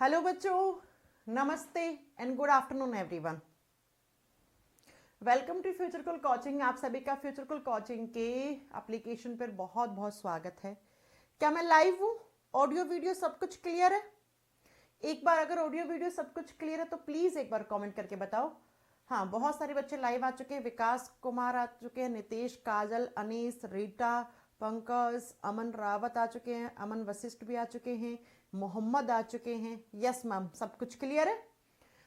Hello बच्चों, नमस्ते and good afternoon everyone. Welcome to Futurecool coaching. आप सभी का फ्यूचरकुल कोचिंग के एप्लीकेशन पर बहुत बहुत स्वागत है। क्या मैं लाइव हूँ? ऑडियो वीडियो सब कुछ क्लियर है? एक बार अगर ऑडियो वीडियो सब कुछ क्लियर है तो प्लीज़ एक बार कमेंट करके बताओ। हाँ, बहुत सारे बच्चे लाइव आ चुके हैं। विकास कुमार आ चुके हैं, नितेश, काजल, अनीस, रीटा, पंकज, अमन रावत आ चुके हैं, अमन वशिष्ठ भी आ चुके हैं, मोहम्मद आ चुके हैं। यस मैम, सब कुछ क्लियर है।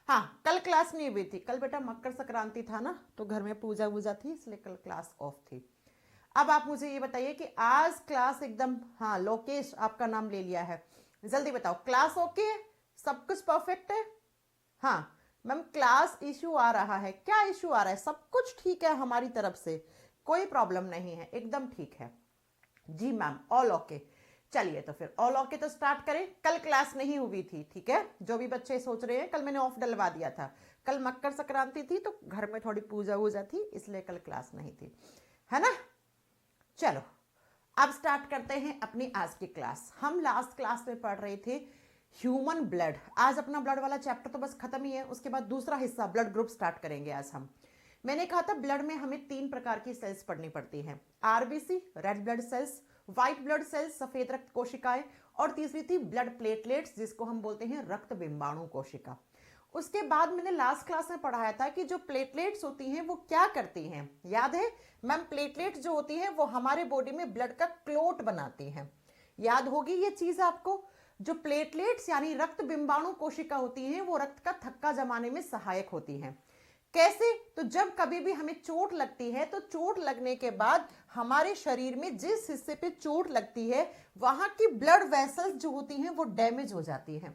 हाँ, कल क्लास नहीं हुई थी। कल बेटा मकर संक्रांति था ना, तो घर में पूजा वूजा थी, इसलिए कल क्लास ऑफ थी। अब आप मुझे ये बताइए कि आज क्लास एकदम, हाँ लोकेश आपका नाम ले लिया है, जल्दी बताओ क्लास ओके है, सब कुछ परफेक्ट है? हाँ मैम, क्लास इशू आ रहा है। क्या इशू आ रहा है? सब कुछ ठीक है हमारी तरफ से, कोई प्रॉब्लम नहीं है, एकदम ठीक है जी मैम, ऑल ओके। चलिए तो फिर ऑल ओके तो स्टार्ट करें। कल क्लास नहीं हुई थी, ठीक है? जो भी बच्चे सोच रहे हैं, कल मैंने ऑफ डलवा दिया था। कल मकर संक्रांति थी तो घर में थोड़ी पूजा वूजा थी, इसलिए कल क्लास नहीं थी, है ना? चलो अब स्टार्ट करते हैं अपनी आज की क्लास। हम लास्ट क्लास में पढ़ रहे थे ह्यूमन ब्लड। आज अपना ब्लड वाला चैप्टर तो बस खत्म ही है, उसके बाद दूसरा हिस्सा ब्लड ग्रुप स्टार्ट करेंगे आज हम। मैंने कहा था ब्लड में हमें 3 प्रकार की सेल्स पढ़नी पड़ती हैं, RBC red blood cells, white blood cells सफेद रक्त कोशिकाएं, और तीसरी थी ब्लड प्लेटलेट्स जिसको हम बोलते हैं रक्त बिंबाणु कोशिका। उसके बाद मैंने लास्ट क्लास में पढ़ाया था कि जो प्लेटलेट्स होती हैं वो क्या करती हैं, याद है मैम? प्लेटलेट्स जो होती हैं वो हमारे बॉडी में ब्लड का क्लोट बनाती हैं, याद होगी ये चीज आपको? जो प्लेटलेट्स यानी रक्त बिंबाणु कोशिका होती हैं वो रक्त का थक्का जमाने में सहायक होती हैं। कैसे? तो जब कभी भी हमें चोट लगती है तो चोट लगने के बाद हमारे शरीर में जिस हिस्से पे चोट लगती है वहां की ब्लड वेसल्स जो होती हैं वो डैमेज हो जाती हैं,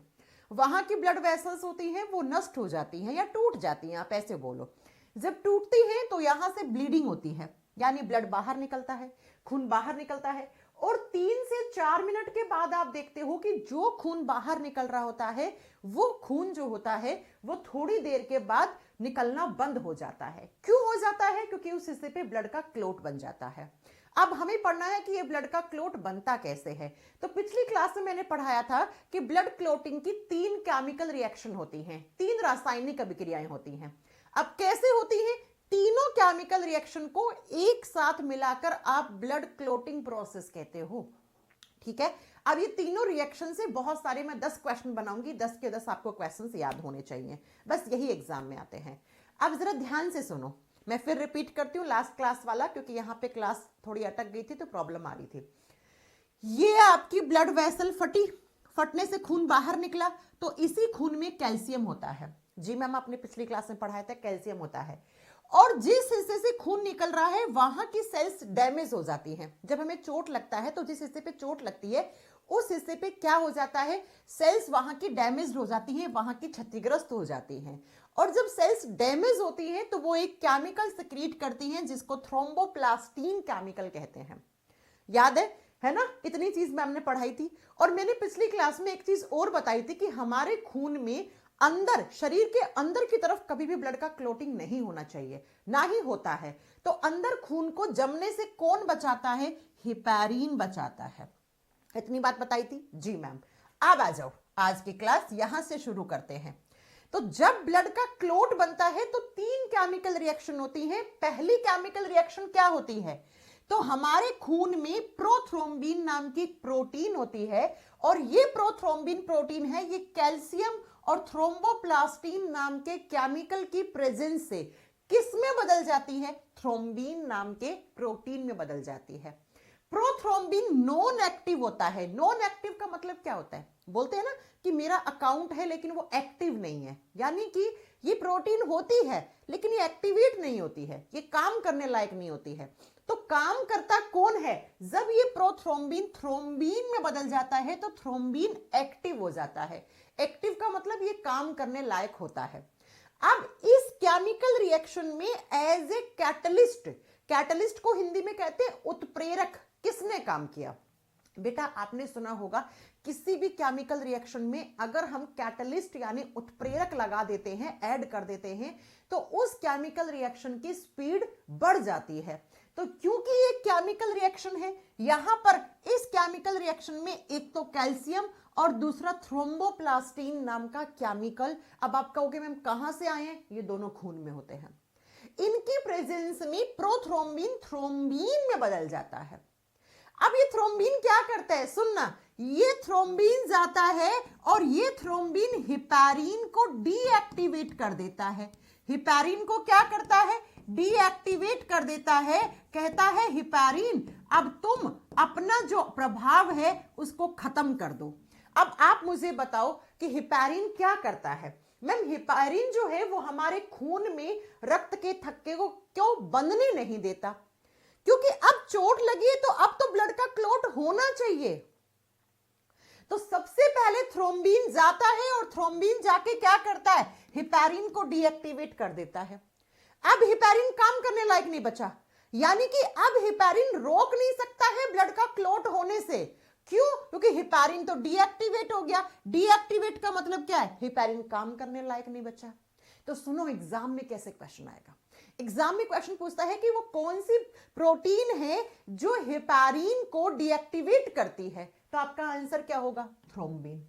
वहां की ब्लड वेसल्स होती हैं वो नष्ट हो जाती हैं या टूट जाती हैं, आप ऐसे बोलो। जब टूटती हैं तो यहां से ब्लीडिंग होती है, यानी ब्लड बाहर निकलता है, खून बाहर निकलता है, और 3 से 4 मिनट के बाद आप देखते हो कि जो खून बाहर निकल रहा होता है वो खून जो होता है वो थोड़ी देर के बाद निकलना बंद हो जाता है। क्यों हो जाता है? क्योंकि उस हिस्से पे ब्लड का क्लोट बन जाता है। अब हमें पढ़ना है कि ये ब्लड का क्लोट बनता कैसे है। तो पिछली क्लास में मैंने पढ़ाया था कि ब्लड क्लोटिंग की 3 केमिकल रिएक्शन होती हैं, 3 रासायनिक अभिक्रियाएं होती हैं। अब कैसे होती हैं? तीनों केमिकल रिएक्शन को एक साथ मिलाकर आप ब्लड क्लोटिंग प्रोसेस कहते हो, ठीक है? अब ये तीनों रिएक्शन से बहुत सारे मैं 10 क्वेश्चन बनाऊंगी, 10 के 10 आपको क्वेश्चंस याद होने चाहिए, बस यही एग्जाम में आते हैं। अब जरा ध्यान से सुनो, मैं फिर रिपीट करती हूँ लास्ट क्लास वाला, क्योंकि यहाँ पे क्लास थोड़ी अटक गई थी तो प्रॉब्लम आ रही थी। ये आपकी ब्लड वेसल फटी, फटने से खून बाहर निकला, तो इसी खून में कैल्शियम होता है। जी मैम, आपने पिछली क्लास में पढ़ाया था कैल्शियम होता है, और जिस हिस्से से खून निकल रहा है वहां की सेल्स डैमेज हो जाती हैं। जब हमें चोट लगता है तो जिस हिस्से पे चोट लगती है उस हिस्से पे क्या हो जाता है, सेल्स वहां की डैमेज हो जाती हैं, वहां की क्षतिग्रस्त हो जाती हैं। और जब सेल्स डैमेज होती हैं तो वो एक केमिकल सिक्रीट करती हैं जिसको थ्रोम्बोप्लास्टिन केमिकल कहते हैं, याद है ना? इतनी चीज मैम ने पढ़ाई थी। और मैंने पिछली क्लास में एक चीज और बताई थी कि हमारे खून में अंदर, शरीर के अंदर की तरफ कभी भी ब्लड का क्लोटिंग नहीं होना चाहिए, ना ही होता है। तो अंदर खून को जमने से कौन बचाता है? हिपैरिन बचाता है। इतनी बात बताई थी जी मैम। अब आ जाओ, आज की क्लास यहां से शुरू करते हैं। तो जब ब्लड का क्लोट बनता है तो 3 केमिकल रिएक्शन होती हैं। पहली केमिकल रिएक्शन क्या होती है? तो हमारे खून में प्रोथ्रोम्बिन नाम की प्रोटीन होती है, और ये प्रोथ्रोम्बिन प्रोटीन है, ये कैल्शियम और थ्रोम्बोप्लास्टिन नाम के केमिकल की प्रेजेंस से किस में बदल जाती है? थ्रोम्बिन नाम के प्रोटीन में बदल जाती है। प्रोथ्रोम्बिन नॉन एक्टिव होता है। नॉन एक्टिव का मतलब क्या होता है? बोलते हैं ना कि मेरा अकाउंट है लेकिन वो एक्टिव नहीं है, यानी कि ये प्रोटीन होती है लेकिन ये एक्टिवेट नहीं होती है, ये काम करने लायक नहीं होती है। तो काम करता कौन है? जब ये प्रोथ्रोम्बिन थ्रोम्बिन में बदल जाता है तो थ्रोम्बिन एक्टिव हो जाता है। एक्टिव का मतलब ये काम करने लायक होता है। अब इस केमिकल रिएक्शन में एज ए कैटलिस्ट, कैटलिस्ट को हिंदी में कहते हैं उत्प्रेरक, किसने काम किया? बेटा आपने सुना होगा किसी भी केमिकल रिएक्शन में अगर हम कैटलिस्ट यानी उत्प्रेरक लगा देते हैं, ऐड कर देते हैं, तो उस केमिकल रिएक्शन की स्पीड बढ़ जाती है। तो क्योंकि ये केमिकल रिएक्शन है, यहां पर इस केमिकल रिएक्शन में एक तो कैल्शियम और दूसरा थ्रोम्बोप्लास्टिन नाम का केमिकल, अब आप कहोगे मैम कहां से आए हैं, ये दोनों खून में होते हैं, इनकी प्रेजेंस में प्रोथ्रोम्बिन थ्रोम्बिन में बदल जाता है। अब ये थ्रोम्बिन क्या करता है, सुनना, ये थ्रोम्बिन जाता है और ये थ्रोम्बिन हिपैरिन को डीएक्टिवेट कर देता है। हिपैरिन को क्या करता है, डीएक्टिवेट कर देता है, कहता है हिपैरिन अब तुम अपना जो प्रभाव है उसको खत्म कर दो। अब आप मुझे बताओ कि हिपैरिन क्या करता है। मैम हिपैरिन जो है वो हमारे खून में रक्त के थक्के को क्यों बंधने नहीं देता, क्योंकि अब चोट लगी है तो अब तो ब्लड का क्लॉट होना चाहिए। तो सबसे पहले थ्रोम्बिन जाता है और थ्रोम्बिन जाके क्या करता है, हिपैरिन को डीएक्टिवेट कर देता है। अब हिपैरिन काम करने लायक नहीं बचा, यानी कि अब हिपैरिन रोक नहीं सकता है ब्लड का क्लॉट होने से। क्यों, क्योंकि हिपैरिन तो डीएक्टिवेट हो गया। डीएक्टिवेट का मतलब क्या है, हिपैरिन काम करने लायक नहीं बचा। तो सुनो एग्जाम में कैसे क्वेश्चन आएगा। एग्जाम में क्वेश्चन पूछता है कि वो कौन सी प्रोटीन है जो हिपैरिन को डीएक्टिवेट करती है, तो आपका आंसर क्या होगा, थ्रोम्बिन।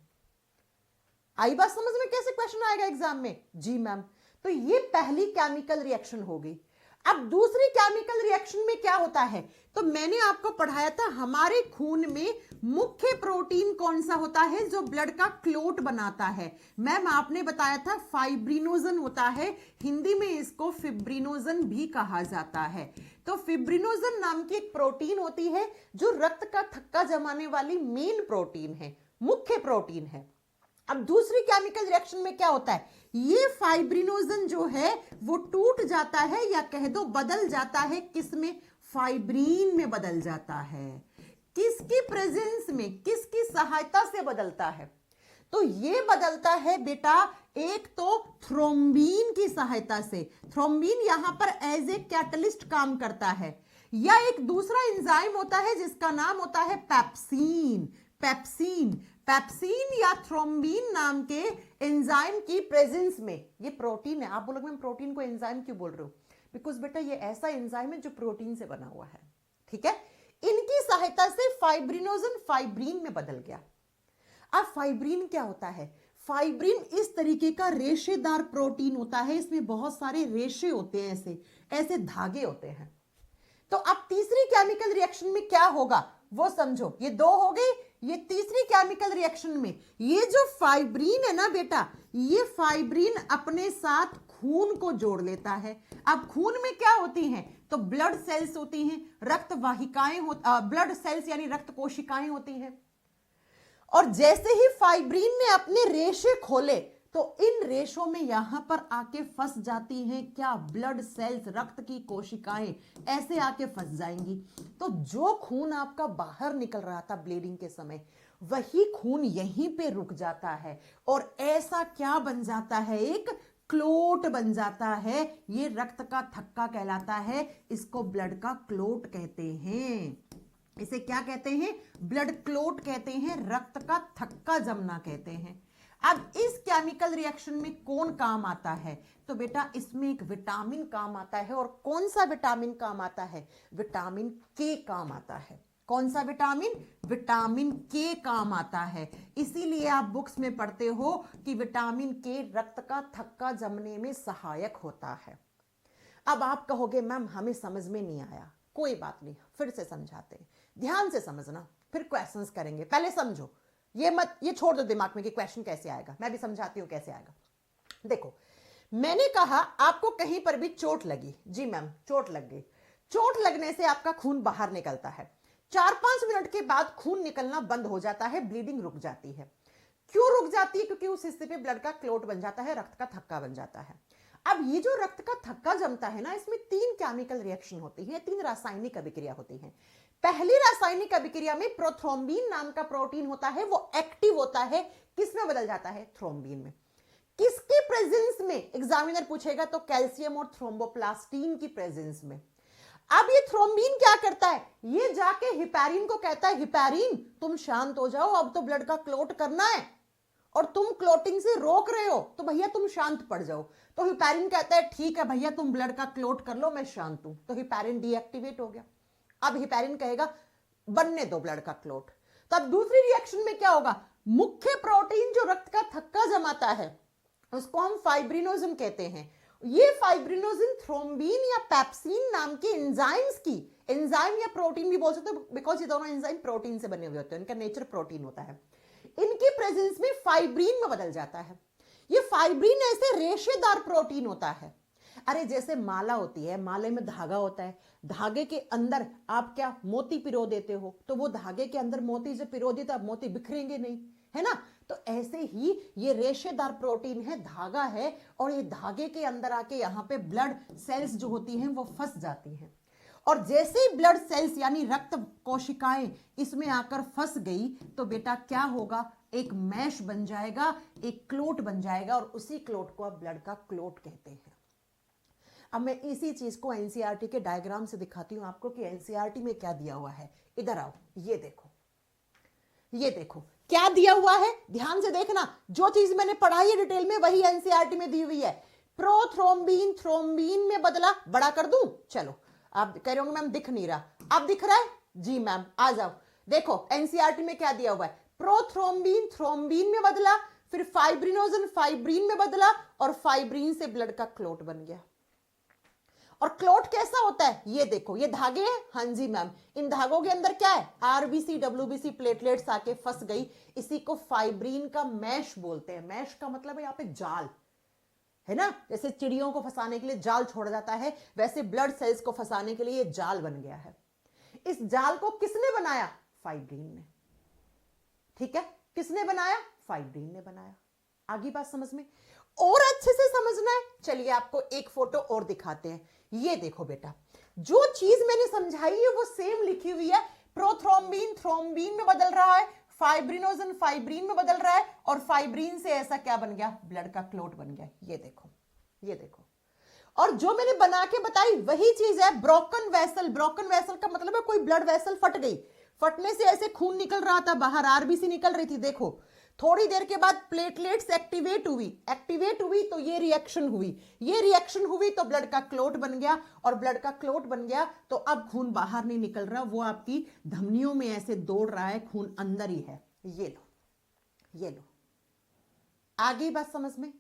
आई बात समझ में कैसे क्वेश्चन आएगा एग्जाम में, जी मैम। तो ये पहली केमिकल रिएक्शन हो गई। अब दूसरी केमिकल रिएक्शन में क्या होता है, तो मैंने आपको पढ़ाया था हमारे खून में मुख्य प्रोटीन कौन सा होता है जो ब्लड का क्लॉट बनाता है। मैम आपने बताया था फाइब्रिनोजन होता है, हिंदी में इसको फिब्रिनोजन भी कहा जाता है। तो फिब्रिनोजन नाम की एक प्रोटीन होती है जो रक्त का थक्का जमाने वाली मेन प्रोटीन है, मुख्य प्रोटीन है। अब दूसरी केमिकल रिएक्शन में क्या होता है, ये फाइब्रिनोजन जो है वो टूट जाता है या कह दो बदल जाता है, किसमें, फाइब्रिन में बदल जाता है। किसकी प्रेजेंस में, किसकी सहायता से बदलता है, तो ये बदलता है बेटा एक तो थ्रोम्बिन की सहायता से। थ्रोम्बिन यहां पर एज ए कैटलिस्ट काम करता है, या एक दूसरा एंजाइम होता है जिसका नाम होता है पेप्सिन। पेप्सिन पेप्सिन या थ्रोम्बिन नाम के एंजाइम की प्रेजेंस में, ये प्रोटीन है। आप बोलोगे मैं प्रोटीन को एंजाइम क्यों बोल रहे हो, बिकॉज बेटा ये ऐसा एंजाइम है जो प्रोटीन से बना हुआ है, ठीक है। इनकी सहायता से फाइब्रिनोजन फाइब्रिन में बदल गया। अब फाइब्रिन क्या होता है, फाइब्रिन इस तरीके का रेशेदार प्रोटीन होता है, इसमें बहुत सारे रेशे होते हैं, ऐसे ऐसे धागे होते हैं। तो अब तीसरी केमिकल रिएक्शन में क्या होगा वो समझो, ये दो हो गई, ये तीसरी केमिकल रिएक्शन में ये जो फाइब्रिन है ना बेटा, ये फाइब्रिन अपने साथ खून को जोड़ लेता है। अब खून में क्या होती हैं, तो ब्लड सेल्स होती हैं, रक्त वाहिकाएं ब्लड सेल्स यानी रक्त कोशिकाएं होती हैं। और जैसे ही फाइब्रिन ने अपने रेशे खोले तो इन रेशों में यहां पर आके फंस जाती हैं क्या, ब्लड सेल्स, रक्त की कोशिकाएं ऐसे आके फंस जाएंगी। तो जो खून आपका बाहर निकल रहा था ब्लीडिंग के समय, वही खून यहीं पे रुक जाता है और ऐसा क्या बन जाता है, एक क्लोट बन जाता है। ये रक्त का थक्का कहलाता है, इसको ब्लड का क्लोट कहते हैं। इसे क्या कहते हैं, ब्लड क्लोट कहते हैं, रक्त का थक्का जमना कहते हैं। अब इस केमिकल रिएक्शन में कौन काम आता है, तो बेटा इसमें एक विटामिन काम आता है। और कौन सा विटामिन काम आता है, विटामिन के काम आता है। कौन सा विटामिन, विटामिन के काम आता है। इसीलिए आप बुक्स में पढ़ते हो कि विटामिन के रक्त का थक्का जमने में सहायक होता है। अब आप कहोगे मैम हमें समझ में नहीं आया, कोई बात नहीं, फिर से समझाते हैं, ध्यान से समझना, फिर क्वेश्चंस करेंगे। पहले समझो, ये छोड़ दो दिमाग में कि क्वेश्चन कैसे आएगा, मैं भी समझाती हूं कैसे आएगा। देखो मैंने कहा आपको कहीं पर भी चोट लगी, जी मैम चोट लग गई। चोट लगने से आपका खून बाहर निकलता है, 4-5 मिनट के बाद खून निकलना बंद हो जाता है, ब्लीडिंग रुक जाती है। क्यों रुक जाती है, क्योंकि उस हिस्से पे ब्लड का क्लोट बन जाता है, रक्त का थक्का बन जाता है। अब ये जो रक्त का थक्का जमता है ना, इसमें 3 केमिकल रिएक्शन होती है, 3 रासायनिक अभिक्रिया होती है। पहली रासायनिक अभिक्रिया में प्रोथ्रोम्बिन नाम का प्रोटीन होता है, वो एक्टिव होता है, किसमें बदल जाता है, थ्रोम्बिन में। किसके प्रेजेंस में, एग्जामिनर पूछेगा तो कैल्शियम और थ्रोम्बोप्लास्टिन की प्रेजेंस में। अब ये थ्रोम्बिन क्या करता है, ये जाके हिपैरिन को कहता है हिपैरिन तुम शांत हो जाओ, अब तो ब्लड का क्लॉट करना है। और तुम क्लोटिंग से रोक रहे हो तो भैया तुम शांत पड़ जाओ। तो हिपैरिन कहता है ठीक है भैया तुम ब्लड का क्लोट कर लो, मैं शांत हूं। तो हिपैरिन डीएक्टिवेट हो गया। अब हिपैरिन कहेगा बनने दो ब्लड का क्लोट। तो अब दूसरी रिएक्शन में क्या होगा, मुख्य प्रोटीन जो रक्त का थक्का जमाता है उसको हम फाइब्रिनोजन कहते हैं। ये फाइब्रिनोजन थ्रोम्बिन या पेप्सिन नाम के एंजाइम्स की, एंजाइम या प्रोटीन भी बोल सकते हो बिकॉज ये दोनों एंजाइम प्रोटीन से बने हुए होते हैं, इनका नेचर प्रोटीन होता है, इनकी प्रेजेंस में फाइब्रिन में बदल जाता है। ये फाइब्रिन ऐसे रेशेदार प्रोटीन होता है, अरे जैसे माला होती है, माले में धागा होता है, धागे के अंदर आप क्या मोती पिरो देते हो, तो वो धागे के अंदर मोती जब पिरो देते आप मोती बिखरेंगे नहीं, है ना। तो ऐसे ही ये रेशेदार प्रोटीन है, धागा है, और ये धागे के अंदर आके यहाँ पे ब्लड सेल्स जो होती हैं वो फंस जाती हैं। और जैसे ही ब्लड सेल्स यानी रक्त कोशिकाएं इसमें आकर फंस गई तो बेटा क्या होगा, एक मैश बन जाएगा, एक क्लोट बन जाएगा, और उसी क्लोट को आप ब्लड का क्लोट कहते हैं। अब मैं इसी चीज को एनसीईआरटी के डायग्राम से दिखाती हूं आपको कि एनसीईआरटी में क्या दिया हुआ है। इधर आओ, ये देखो, ये देखो क्या दिया हुआ है, ध्यान से देखना। जो चीज मैंने पढ़ाई है डिटेल में वही एनसीईआरटी में दी हुई है। प्रोथ्रोम्बिन थ्रोम्बिन में बदला, बड़ा कर दूं, चलो। आप कह रहे होंगे मैम दिख नहीं रहा, अब दिख रहा है जी मैम, आ जाओ। देखो एनसीईआरटी में क्या दिया हुआ है, प्रोथ्रोम्बिन थ्रोम्बिन में बदला, फिर फाइब्रिनोजन फाइब्रिन में बदला, और फाइब्रिन से ब्लड का क्लोट बन गया। और क्लोट कैसा होता है, ये देखो, ये धागे हैं, हाँ जी मैम, इन धागों के अंदर क्या है, आरबीसी डब्ल्यूबीसी प्लेटलेट्स आके फंस गई, इसी को फाइब्रिन का मैश बोलते हैं। मैश का मतलब है यहाँ पे जाल, है ना, जैसे चिड़ियों को फंसाने के लिए जाल छोड़ा जाता है, वैसे ब्लड सेल्स को फंसाने के लिए ये जाल बन गया है। इस जाल को किसने बनाया, फाइब्रिन ने, ठीक है, किसने बनाया, फाइब्रिन ने बनाया। आगे बात समझ में, और अच्छे से समझना है, चलिए आपको एक फोटो और दिखाते हैं। ये देखो बेटा, जो चीज मैंने समझाई है वो सेम लिखी हुई है। प्रोथ्रोम्बिन थ्रोम्बिन में बदल रहा है, फाइब्रिनोजन फाइब्रिन में बदल रहा है, और फाइब्रिन से ऐसा क्या बन गया, ब्लड का क्लोट बन गया। ये देखो, ये देखो। और जो मैंने बना के बताई वही चीज है। ब्रोकन वेसल, ब्रोकन वेसल का मतलब है कोई ब्लड वेसल फट गई, फटने से ऐसे खून निकल रहा था बाहर, आरबीसी निकल रही थी, देखो थोड़ी देर के बाद प्लेटलेट्स एक्टिवेट हुई तो ये रिएक्शन हुई तो ब्लड का क्लोट बन गया, और ब्लड का क्लोट बन गया तो अब खून बाहर नहीं निकल रहा, वो आपकी धमनियों में ऐसे दौड़ रहा है, खून अंदर ही है। ये लो, ये लो, आगे बात समझ में।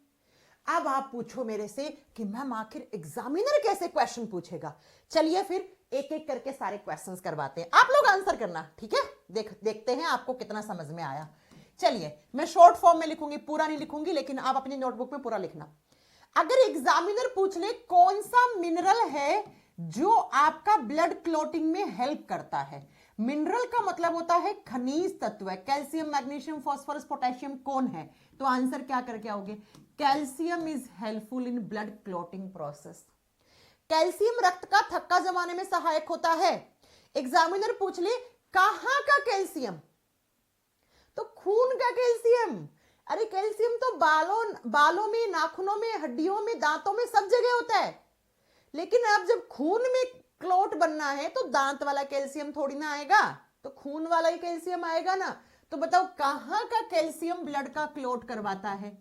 अब आप पूछो मेरे से कि मैम आखिर एग्जामिनर कैसे क्वेश्चन पूछेगा। चलिए फिर एक एक करके सारे क्वेश्चंस करवाते हैं, आप लोग आंसर करना, ठीक है। देखते हैं आपको कितना समझ में आया। चलिए मैं शॉर्ट फॉर्म में लिखूंगी, पूरा नहीं लिखूंगी, लेकिन आप अपनी नोटबुक में पूरा लिखना। अगर एग्जामिनर पूछ ले कौन सा मिनरल है जो आपका ब्लड क्लोटिंग में हेल्प करता है, मिनरल का मतलब होता है खनिज तत्व है, कैल्शियम मैग्नीशियम फास्फोरस पोटेशियम, कौन है, तो आंसर क्या करके आओगे, calcium is helpful in blood clotting process. Calcium रक्त का थक्का जमाने में सहायक होता है। एग्जामिनर पूछ ले कहां का कैल्शियम, तो खून का कैल्शियम। अरे कैल्शियम तो बालों में, नाखूनों में, हड्डियों में, दांतों में, सब जगह होता है, लेकिन अब जब खून में क्लोट बनना है तो दांत वाला कैल्शियम थोड़ी ना आएगा, तो खून वाला ही कैल्शियम आएगा ना। तो बताओ कहां का कैल्शियम ब्लड का क्लोट करवाता है,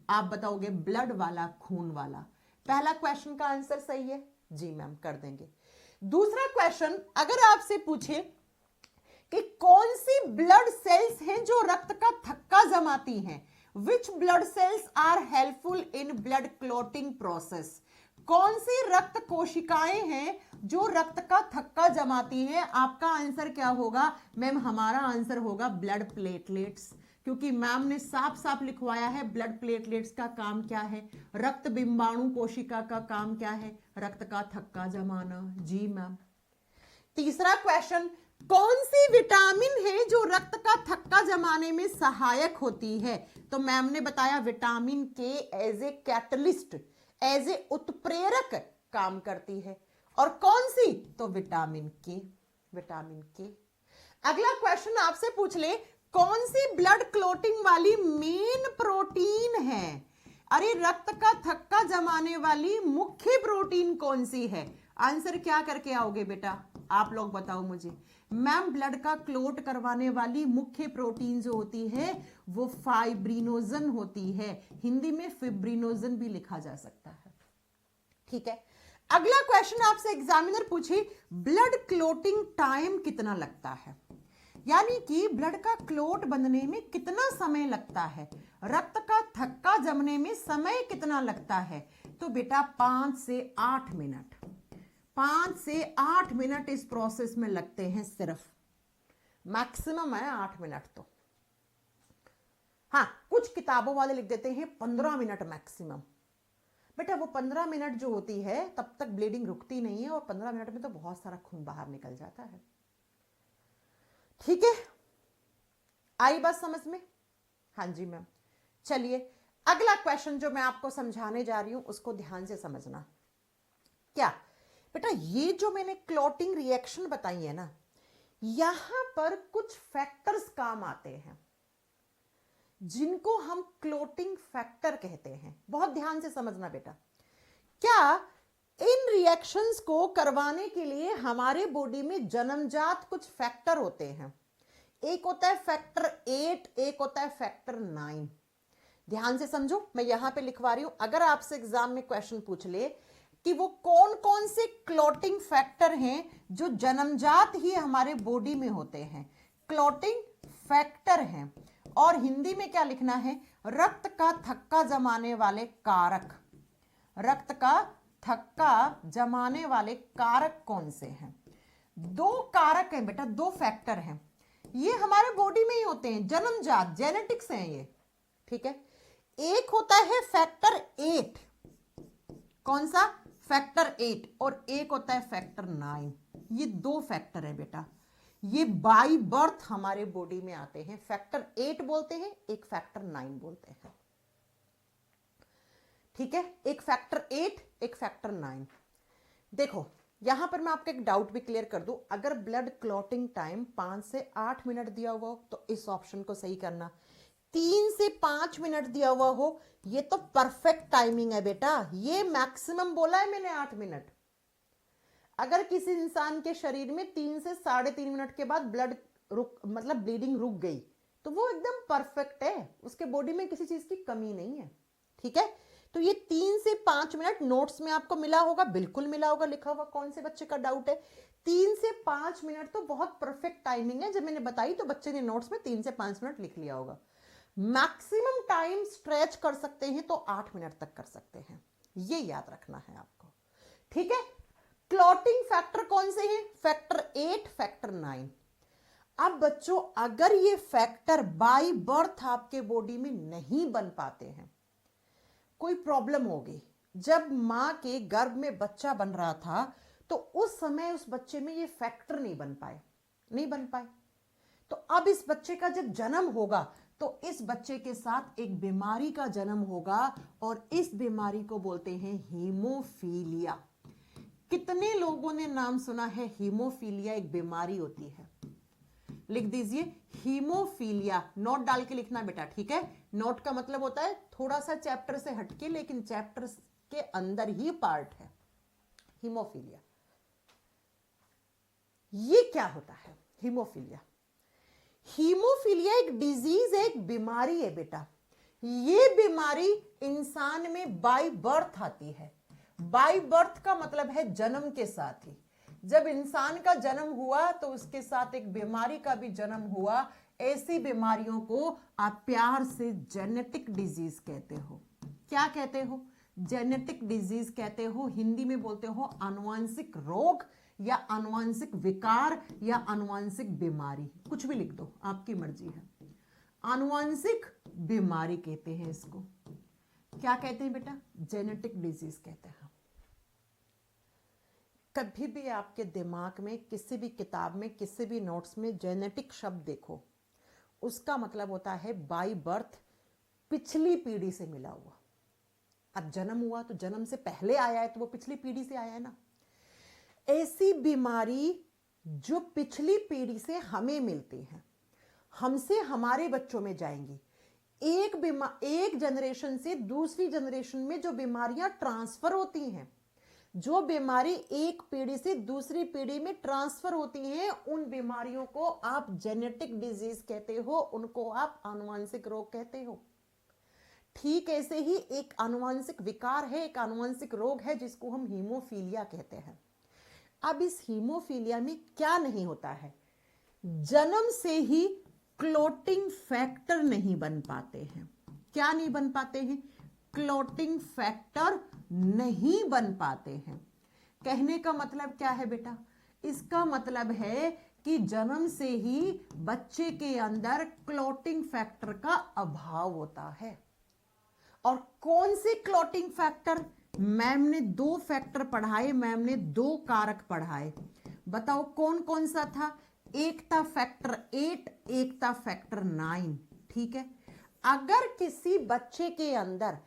आप बताओगे ब्लड वाला, खून वाला। पहला क्वेश्चन का आंसर सही है जी मैम, कर देंगे। दूसरा क्वेश्चन अगर आपसे पूछे कि कौन सी ब्लड सेल्स हैं जो रक्त का थक्का जमाती हैं, which blood cells are helpful in blood clotting process, कौन सी रक्त कोशिकाएं हैं जो रक्त का थक्का जमाती हैं, आपका आंसर क्या होगा मैम, हमारा आंसर होगा ब्लड प्लेटलेट्स, क्योंकि मैम ने साफ साफ लिखवाया है ब्लड प्लेटलेट्स का काम क्या है, रक्त बिंबाणु कोशिका का काम क्या है, रक्त का थक्का जमाना। जी मैम। तीसरा क्वेश्चन, कौन सी विटामिन है जो रक्त का थक्का जमाने में सहायक होती है, तो मैम ने बताया vitamin K as a catalyst, as a उत्प्रेरक काम करती है। और कौन सी, तो विटामिन के, विटामिन के। अगला क्वेश्चन आपसे पूछ ले कौन सी ब्लड क्लोटिंग वाली मेन प्रोटीन है, अरे रक्त का थक्का जमाने वाली मुख्य प्रोटीन कौन सी है, आंसर क्या करके आओगे बेटा, आप लोग बताओ मुझे। मैम ब्लड का क्लोट करवाने वाली मुख्य प्रोटीन जो होती है वो फाइब्रिनोजन होती है, हिंदी में फिब्रिनोजन भी लिखा जा सकता है। ठीक है, अगला क्वेश्चन आपसे एग्जामिनर पूछे ब्लड क्लोटिंग टाइम कितना लगता है, यानी कि ब्लड का क्लोट बनने में कितना समय लगता है, रक्त का थक्का जमने में समय कितना लगता है। तो बेटा 5 से 8 मिनट, 5 से 8 मिनट इस प्रोसेस में लगते हैं, सिर्फ मैक्सिमम है 8 मिनट। तो हाँ, कुछ किताबों वाले लिख देते हैं 15 मिनट मैक्सिमम। बेटा वो 15 मिनट जो होती है तब तक ब्लीडिंग रुकती नहीं है, और 15 मिनट में तो बहुत सारा खून बाहर निकल जाता है। ठीक है, आई बात समझ में? हाँ जी मैम। चलिए अगला क्वेश्चन जो मैं आपको समझाने जा रही हूं उसको ध्यान से समझना। क्या बेटा, ये जो मैंने क्लॉटिंग रिएक्शन बताई है ना, यहां पर कुछ फैक्टर्स काम आते हैं जिनको हम क्लोटिंग फैक्टर कहते हैं। बहुत ध्यान से समझना बेटा। क्या इन रिएक्शंस को करवाने के लिए हमारे बॉडी में जन्मजात कुछ फैक्टर होते हैं। एक होता है फैक्टर 8, एक होता है फैक्टर 9। ध्यान से समझो, मैं यहां पे लिखवा रही हूं। अगर आपसे एग्जाम में क्वेश्चन पूछ ले कि वो कौन कौन से क्लॉटिंग फैक्टर हैं जो जन्मजात ही हमारे बॉडी में होते हैं, क्लॉटिंग फैक्टर हैं, और हिंदी में क्या लिखना है, रक्त का थक्का जमाने वाले कारक। रक्त का थक्का जमाने वाले कारक कौन से हैं? 2 कारक हैं बेटा, 2 फैक्टर हैं, ये हमारे बॉडी में ही होते हैं, जन्मजात, जेनेटिक्स हैं ये। ठीक है, एक होता है फैक्टर 8, कौन सा, फैक्टर 8, और एक होता है फैक्टर 9। ये 2 फैक्टर है बेटा, ये बाय बर्थ हमारे बॉडी में आते हैं। फैक्टर 8 बोलते हैं, एक फैक्टर 9 बोलते हैं। ठीक है, एक फैक्टर 8, एक फैक्टर 9। देखो यहां पर मैं आपको एक डाउट भी क्लियर कर दूं। अगर ब्लड क्लॉटिंग टाइम 5 से 8 मिनट दिया हुआ हो तो इस ऑप्शन को सही करना। 3 से 5 मिनट दिया हुआ हो, ये तो परफेक्ट टाइमिंग है बेटा, ये मैक्सिमम बोला है मैंने 8 मिनट। अगर किसी इंसान के शरीर में 3 से 3.5 मिनट के बाद ब्लड मतलब ब्लीडिंग रुक गई तो वो एकदम परफेक्ट है, उसके बॉडी में किसी चीज की कमी नहीं है। ठीक है, तो ये 3 से 5 मिनट नोट्स में आपको मिला होगा, बिल्कुल मिला होगा, लिखा हुआ। कौन से बच्चे का डाउट है? 3 से 5 मिनट तो बहुत परफेक्ट टाइमिंग है। जब मैंने बताई तो बच्चे ने नोट्स में 3 से 5 मिनट लिख लिया होगा। मैक्सिमम टाइम स्ट्रेच कर सकते हैं तो 8 मिनट तक कर सकते हैं, ये याद रखना है आपको। ठीक है, क्लॉटिंग फैक्टर कौन से हैं? Factor 8, factor 9। अब बच्चों अगर ये फैक्टर बाय बर्थ आपके बॉडी में नहीं बन पाते हैं, कोई प्रॉब्लम होगी, जब मां के गर्भ में बच्चा बन रहा था तो उस समय उस बच्चे में ये फैक्टर नहीं बन पाए, तो अब इस बच्चे का जब जन्म होगा तो इस बच्चे के साथ एक बीमारी का जन्म होगा, और इस बीमारी को बोलते हैं हीमोफीलिया। कितने लोगों ने नाम सुना है? हीमोफीलिया एक बीमारी होती है, लिख दीजिए हीमोफीलिया, नोट डाल के लिखना बेटा। ठीक है, नोट का मतलब होता है थोड़ा सा चैप्टर से हटके, लेकिन चैप्टर के अंदर ही पार्ट है हीमोफीलिया। ये क्या होता है हीमोफीलिया? हीमोफीलिया एक डिजीज है, एक बीमारी है बेटा। ये बीमारी इंसान में बाय बर्थ आती है। बाय बर्थ का मतलब है जन्म के साथ ही। जब इंसान का जन्म हुआ तो उसके साथ एक बीमारी का भी जन्म हुआ। ऐसी बीमारियों को आप प्यार से जेनेटिक डिजीज कहते हो। क्या कहते हो? जेनेटिक डिजीज कहते हो। हिंदी में बोलते हो आनुवंशिक रोग या आनुवंशिक विकार या आनुवंशिक बीमारी, कुछ भी लिख दो, आपकी मर्जी है। आनुवंशिक बीमारी कहते हैं इसको। क्या कहते हैं बेटा? जेनेटिक डिजीज कहते हैं। कभी भी आपके दिमाग में किसी भी किताब में किसी भी नोट्स में जेनेटिक शब्द देखो, उसका मतलब होता है बाय बर्थ, पिछली पीढ़ी से मिला हुआ। अब जन्म हुआ तो जन्म से पहले आया है तो वो पिछली पीढ़ी से आया है ना। ऐसी बीमारी जो पिछली पीढ़ी से हमें मिलती है, हमसे हमारे बच्चों में जाएंगी। एक जनरेशन से दूसरी जनरेशन में जो बीमारियां ट्रांसफर होती हैं, जो बीमारी एक पीढ़ी से दूसरी पीढ़ी में ट्रांसफर होती हैं, उन बीमारियों को आप जेनेटिक डिजीज कहते हो, उनको आप आनुवंशिक रोग कहते हो। ठीक ऐसे ही एक आनुवंशिक विकार है, एक आनुवंशिक रोग है जिसको हम हीमोफीलिया कहते हैं। अब इस हीमोफीलिया में क्या नहीं होता है, जन्म से ही क्लोटिंग फैक्टर नहीं बन पाते हैं। क्या नहीं बन पाते हैं? क्लोटिंग फैक्टर नहीं बन पाते हैं। कहने का मतलब क्या है बेटा? इसका मतलब है कि जन्म से ही बच्चे के अंदर क्लोटिंग फैक्टर का अभाव होता है। और कौन से क्लोटिंग फैक्टर? मैम ने 2 फैक्टर पढ़ाए, मैम ने 2 कारक पढ़ाए। बताओ कौन कौन सा था? एक था फैक्टर 8, एक था फैक्टर 9। ठीक है, अगर किसी बच्चे के अंदर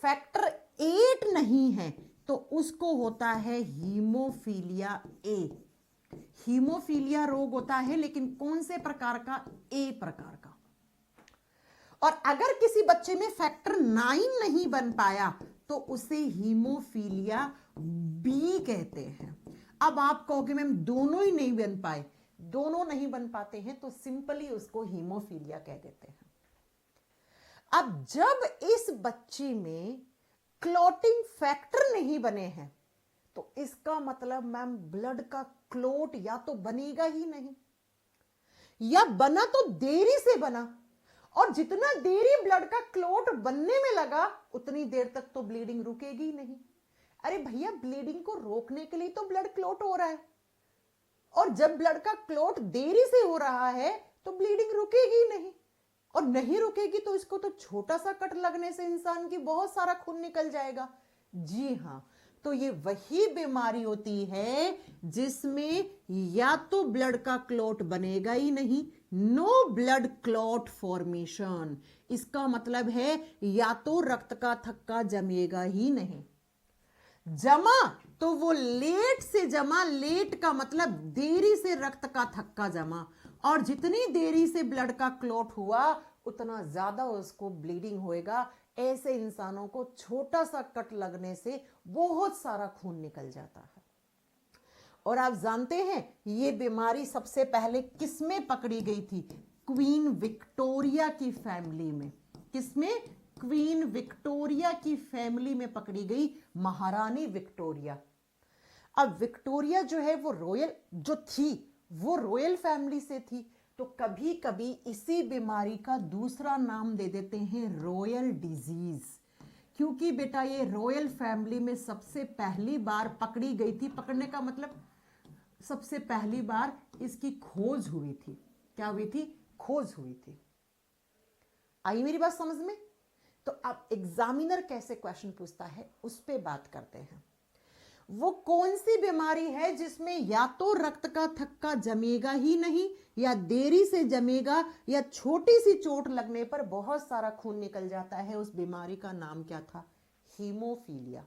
फैक्टर 8 नहीं है तो उसको होता है हीमोफीलिया ए। हीमोफीलिया रोग होता है, लेकिन कौन से प्रकार का? ए प्रकार का। और अगर किसी बच्चे में फैक्टर 9 नहीं बन पाया तो उसे हीमोफीलिया बी कहते हैं। अब आप कहोगे मैम दोनों ही नहीं बन पाए, दोनों नहीं बन पाते हैं तो सिंपली उसको हीमोफीलिया कह देते हैं। अब जब इस बच्चे में क्लॉटिंग फैक्टर नहीं बने हैं तो इसका मतलब मैम ब्लड का क्लोट या तो बनेगा ही नहीं, या बना तो देरी से बना, और जितना देरी ब्लड का क्लोट बनने में लगा उतनी देर तक तो ब्लीडिंग रुकेगी नहीं। अरे भैया, ब्लीडिंग को रोकने के लिए तो ब्लड क्लोट हो रहा है, और जब ब्लड का क्लोट देरी से हो रहा है तो ब्लीडिंग रुकेगी नहीं, और नहीं रुकेगी तो इसको तो छोटा सा कट लगने से इंसान की बहुत सारा खून निकल जाएगा। जी हाँ, तो ये वही बीमारी होती है जिसमें या तो ब्लड का क्लॉट बनेगा ही नहीं, नो ब्लड क्लॉट फॉर्मेशन। इसका मतलब है या तो रक्त का थक्का जमेगा ही नहीं, जमा तो वो लेट से जमा, लेट का मतलब देरी से रक्त का थक्का जमा, और जितनी देरी से ब्लड का क्लॉट हुआ उतना ज्यादा उसको ब्लीडिंग होएगा। ऐसे इंसानों को छोटा सा कट लगने से बहुत सारा खून निकल जाता है। और आप जानते हैं ये बीमारी सबसे पहले किसमें पकड़ी गई थी? क्वीन विक्टोरिया की फैमिली में। किसमें? क्वीन विक्टोरिया की फैमिली में पकड़ी गई, महारानी विक्टोरिया। अब विक्टोरिया जो है वो रॉयल जो थी वो रॉयल फैमिली से थी, तो कभी कभी इसी बीमारी का दूसरा नाम दे देते हैं रॉयल डिजीज, क्योंकि बेटा ये रॉयल फैमिली में सबसे पहली बार पकड़ी गई थी। पकड़ने का मतलब सबसे पहली बार इसकी खोज हुई थी। क्या हुई थी? खोज हुई थी। आई मेरी बात समझ में? तो अब एग्जामिनर कैसे क्वेश्चन पूछता है उस पे बात करते हैं। वो कौन सी बीमारी है जिसमें या तो रक्त का थक्का जमेगा ही नहीं, या देरी से जमेगा, या छोटी सी चोट लगने पर बहुत सारा खून निकल जाता है? उस बीमारी का नाम क्या था? हीमोफीलिया।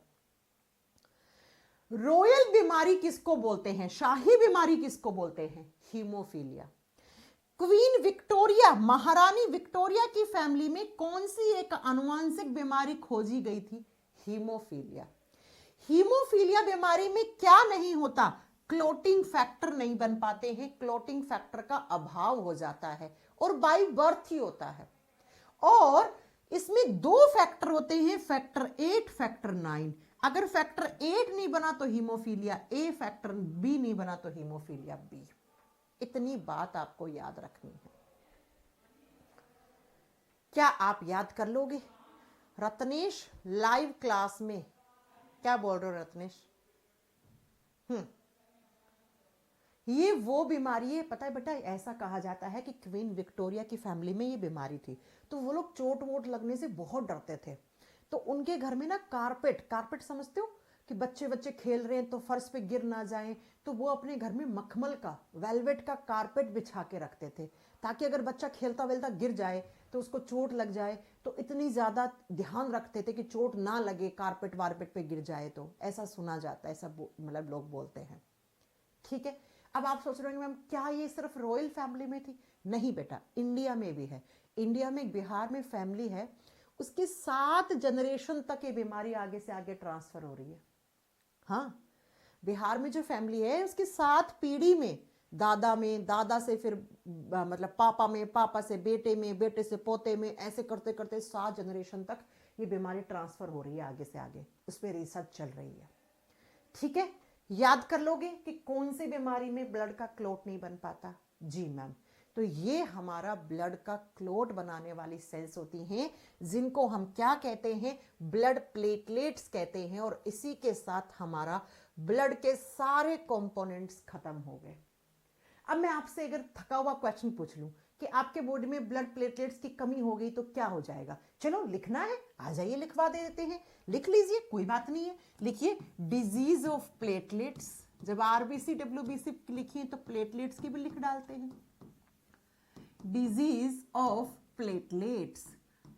रॉयल बीमारी किसको बोलते हैं? शाही बीमारी किसको बोलते हैं? हीमोफीलिया। क्वीन विक्टोरिया, महारानी विक्टोरिया की फैमिली में कौन सी एक आनुवंशिक बीमारी खोजी गई थी? हीमोफीलिया। हीमोफीलिया बीमारी में क्या नहीं होता? क्लोटिंग फैक्टर नहीं बन पाते हैं, क्लोटिंग फैक्टर का अभाव हो जाता है, और बाय बर्थ ही होता है। और इसमें 2 फैक्टर होते हैं, फैक्टर 8, फैक्टर 9। अगर फैक्टर 8 नहीं बना तो हीमोफीलिया ए, फैक्टर बी नहीं बना तो हीमोफीलिया बी। इतनी बात आपको याद रखनी है। क्या आप याद कर लोगे? रत्नेश लाइव क्लास में क्या बोल रहे हो रत्नेश? ये वो बीमारी है, पता है बेटा, ऐसा कहा जाता है कि क्वीन विक्टोरिया की फैमिली में ये बीमारी थी, तो वो लोग चोट वोट लगने से बहुत डरते थे। तो उनके घर में ना कारपेट समझते हो कि बच्चे खेल रहे हैं तो फर्श पे गिर ना जाएं, तो वो अपने घर में मखमल का, वेलवेट का कारपेट बिछा के रखते थे, ताकि अगर बच्चा खेलता वेलता गिर जाए तो उसको चोट लग जाए, तो इतनी ज़्यादा ध्यान रखते थे कि चोट ना लगे कारपेट वारपेट पे गिर जाए। तो ऐसा सुना जाता है, ऐसा मतलब लोग बोलते हैं। ठीक है, अब आप सोच रहे होंगे मैम क्या ये सिर्फ रॉयल फैमिली में थी? नहीं बेटा, इंडिया में भी है। इंडिया में बिहार में फैमिली है, उसकी 7 जनरेशन तक ये बीमारी आगे से आगे ट्रांसफर हो रही है। हाँ, बिहार में जो फैमिली है उसकी 7 पीढ़ी में दादा से फिर मतलब पापा में, पापा से बेटे में, बेटे से पोते में, ऐसे करते करते 7 जनरेशन तक ये बीमारी ट्रांसफर हो रही है आगे से आगे। उस पर रिसर्च चल रही है। ठीक है, याद कर लोगे कि कौन सी बीमारी में ब्लड का क्लॉट नहीं बन पाता? जी मैम, तो ये हमारा ब्लड का क्लॉट बनाने वाली सेल्स होती हैं, जिनको हम क्या कहते हैं? ब्लड प्लेटलेट्स कहते हैं। और इसी के साथ हमारा ब्लड के सारे कंपोनेंट्स खत्म हो गए। अब मैं आपसे अगर थका हुआ क्वेश्चन पूछ लूं कि आपके बॉडी में ब्लड प्लेटलेट्स की कमी हो गई तो क्या हो जाएगा? चलो लिखना है, आ जाइए लिखवा देते हैं। लिख लीजिए, कोई बात नहीं है। लिखिए डिजीज ऑफ प्लेटलेट्स। जब आरबीसी डब्ल्यूबीसी लिखिए तो प्लेटलेट्स की भी लिख डालते हैं। Disease of platelets.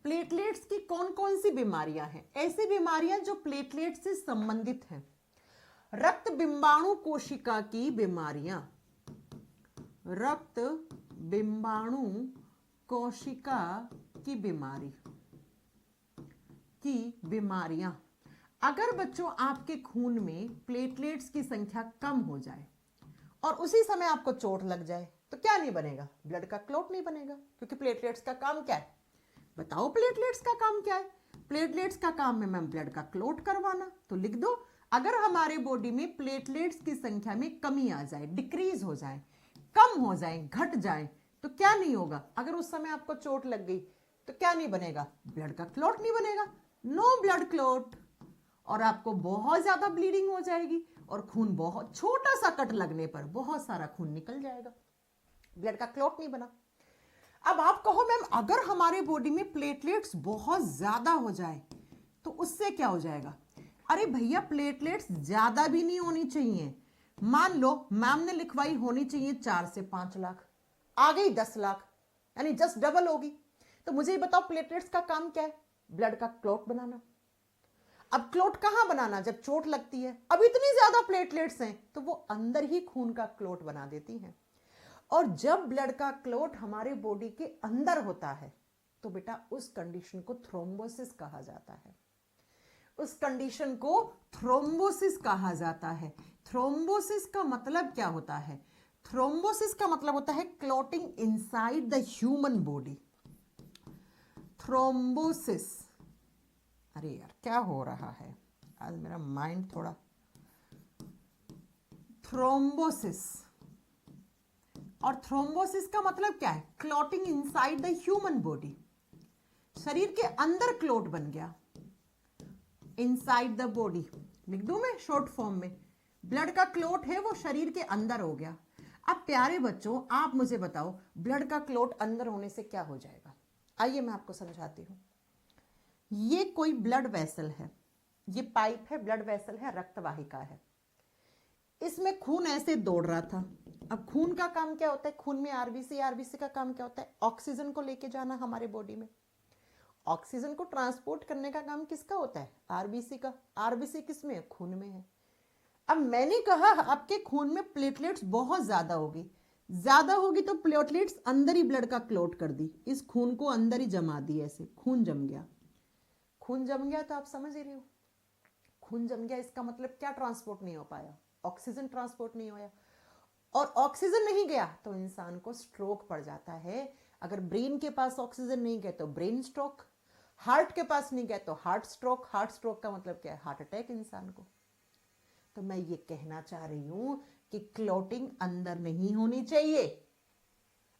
प्लेटलेट्स की कौन कौन सी बीमारियां हैं? ऐसी बीमारियां जो प्लेटलेट्स से संबंधित हैं। रक्त बिंबाणु कोशिका की बीमारियां, रक्त बिंबाणु कोशिका की बीमारियां। अगर बच्चों आपके खून में प्लेटलेट्स की संख्या कम हो जाए और उसी समय आपको चोट लग जाए तो क्या नहीं बनेगा? ब्लड का क्लॉट नहीं बनेगा, क्योंकि प्लेटलेट्स का काम क्या है? बताओ प्लेटलेट्स का काम क्या है? प्लेटलेट्स का काम है मैम ब्लड का क्लॉट करवाना। तो लिख दो, अगर हमारे बॉडी में प्लेटलेट्स की संख्या में कमी आ जाए, डिक्रीज हो जाए, कम हो जाए, घट जाए, तो क्या नहीं होगा? अगर उस समय आपको चोट लग गई तो क्या नहीं बनेगा? ब्लड का क्लॉट नहीं बनेगा, नो ब्लड क्लॉट। और आपको बहुत ज्यादा ब्लीडिंग हो जाएगी और खून बहुत छोटा सा कट लगने पर बहुत सारा खून निकल जाएगा। ब्लड का क्लॉट नहीं बना। अब आप कहो मैम अगर हमारे बॉडी में प्लेटलेट्स बहुत ज्यादा हो जाए तो उससे क्या हो जाएगा? अरे भैया, प्लेटलेट्स ज्यादा भी नहीं होनी चाहिए। मान लो मैम ने लिखवाई होनी चाहिए 4 से 5 लाख, आ गई 10 लाख, यानी जस्ट डबल होगी। तो मुझे ये बताओ प्लेटलेट्स का काम क्या है? ब्लड का क्लॉट बनाना। अब क्लॉट कहां बनाना? जब चोट लगती है। अब इतनी ज्यादा प्लेटलेट्स हैं तो वो अंदर ही खून का क्लॉट बना देती हैं। और जब ब्लड का क्लॉट हमारे बॉडी के अंदर होता है तो बेटा उस कंडीशन को थ्रोम्बोसिस कहा जाता है। उस कंडीशन को थ्रोम्बोसिस कहा जाता है। थ्रोम्बोसिस का मतलब क्या होता है? थ्रोम्बोसिस का मतलब होता है clotting inside the human body. Thrombosis, अरे यार क्या हो रहा है आज, मेरा माइंड थोड़ा। थ्रोम्बोसिस, और थ्रोम्बोसिस का मतलब क्या है? Clotting inside the human body. शरीर के अंदर क्लॉट बन गया, इनसाइड द बॉडी। लिख दूं मैं शॉर्ट फॉर्म में? ब्लड का क्लॉट है वो शरीर के अंदर हो गया। अब प्यारे बच्चों आप मुझे बताओ ब्लड का क्लॉट अंदर होने से क्या हो जाएगा? आइए मैं आपको समझाती हूं। ये कोई ब्लड वेसल है, ये पाइप है, ब्लड वेसल है, रक्तवाहिका है। इसमें खून ऐसे दौड़ रहा था। अब खून का काम क्या होता है? खून में आरबीसी, आरबीसी का काम क्या होता है? ऑक्सीजन को लेके जाना हमारे बॉडी में। ऑक्सीजन को ट्रांसपोर्ट करने का काम किसका होता है? आरबीसी का। आरबीसी किस में है? खून में है। अब मैंने कहा आपके खून में प्लेटलेट्स बहुत ज्यादा होगी, ज्यादा होगी तो प्लेटलेट्स अंदर ही ब्लड का क्लॉट कर दी, इस खून को अंदर ही जमा दी, ऐसे खून जम गया। खून जम गया तो आप समझ ही रहे हो, खून जम गया इसका मतलब क्या? ट्रांसपोर्ट नहीं हो पाया, ऑक्सीजन ट्रांसपोर्ट नहीं होया। और ऑक्सीजन नहीं गया तो इंसान को स्ट्रोक पड़ जाता है। अगर ब्रेन के पास ऑक्सीजन नहीं गया तो ब्रेन स्ट्रोक, हार्ट के पास नहीं गया तो हार्ट स्ट्रोक। हार्ट स्ट्रोक का मतलब क्या है? हार्ट अटैक इंसान को। तो मैं ये कहना चाह रही हूं कि क्लॉटिंग अंदर नहीं होनी चाहिए।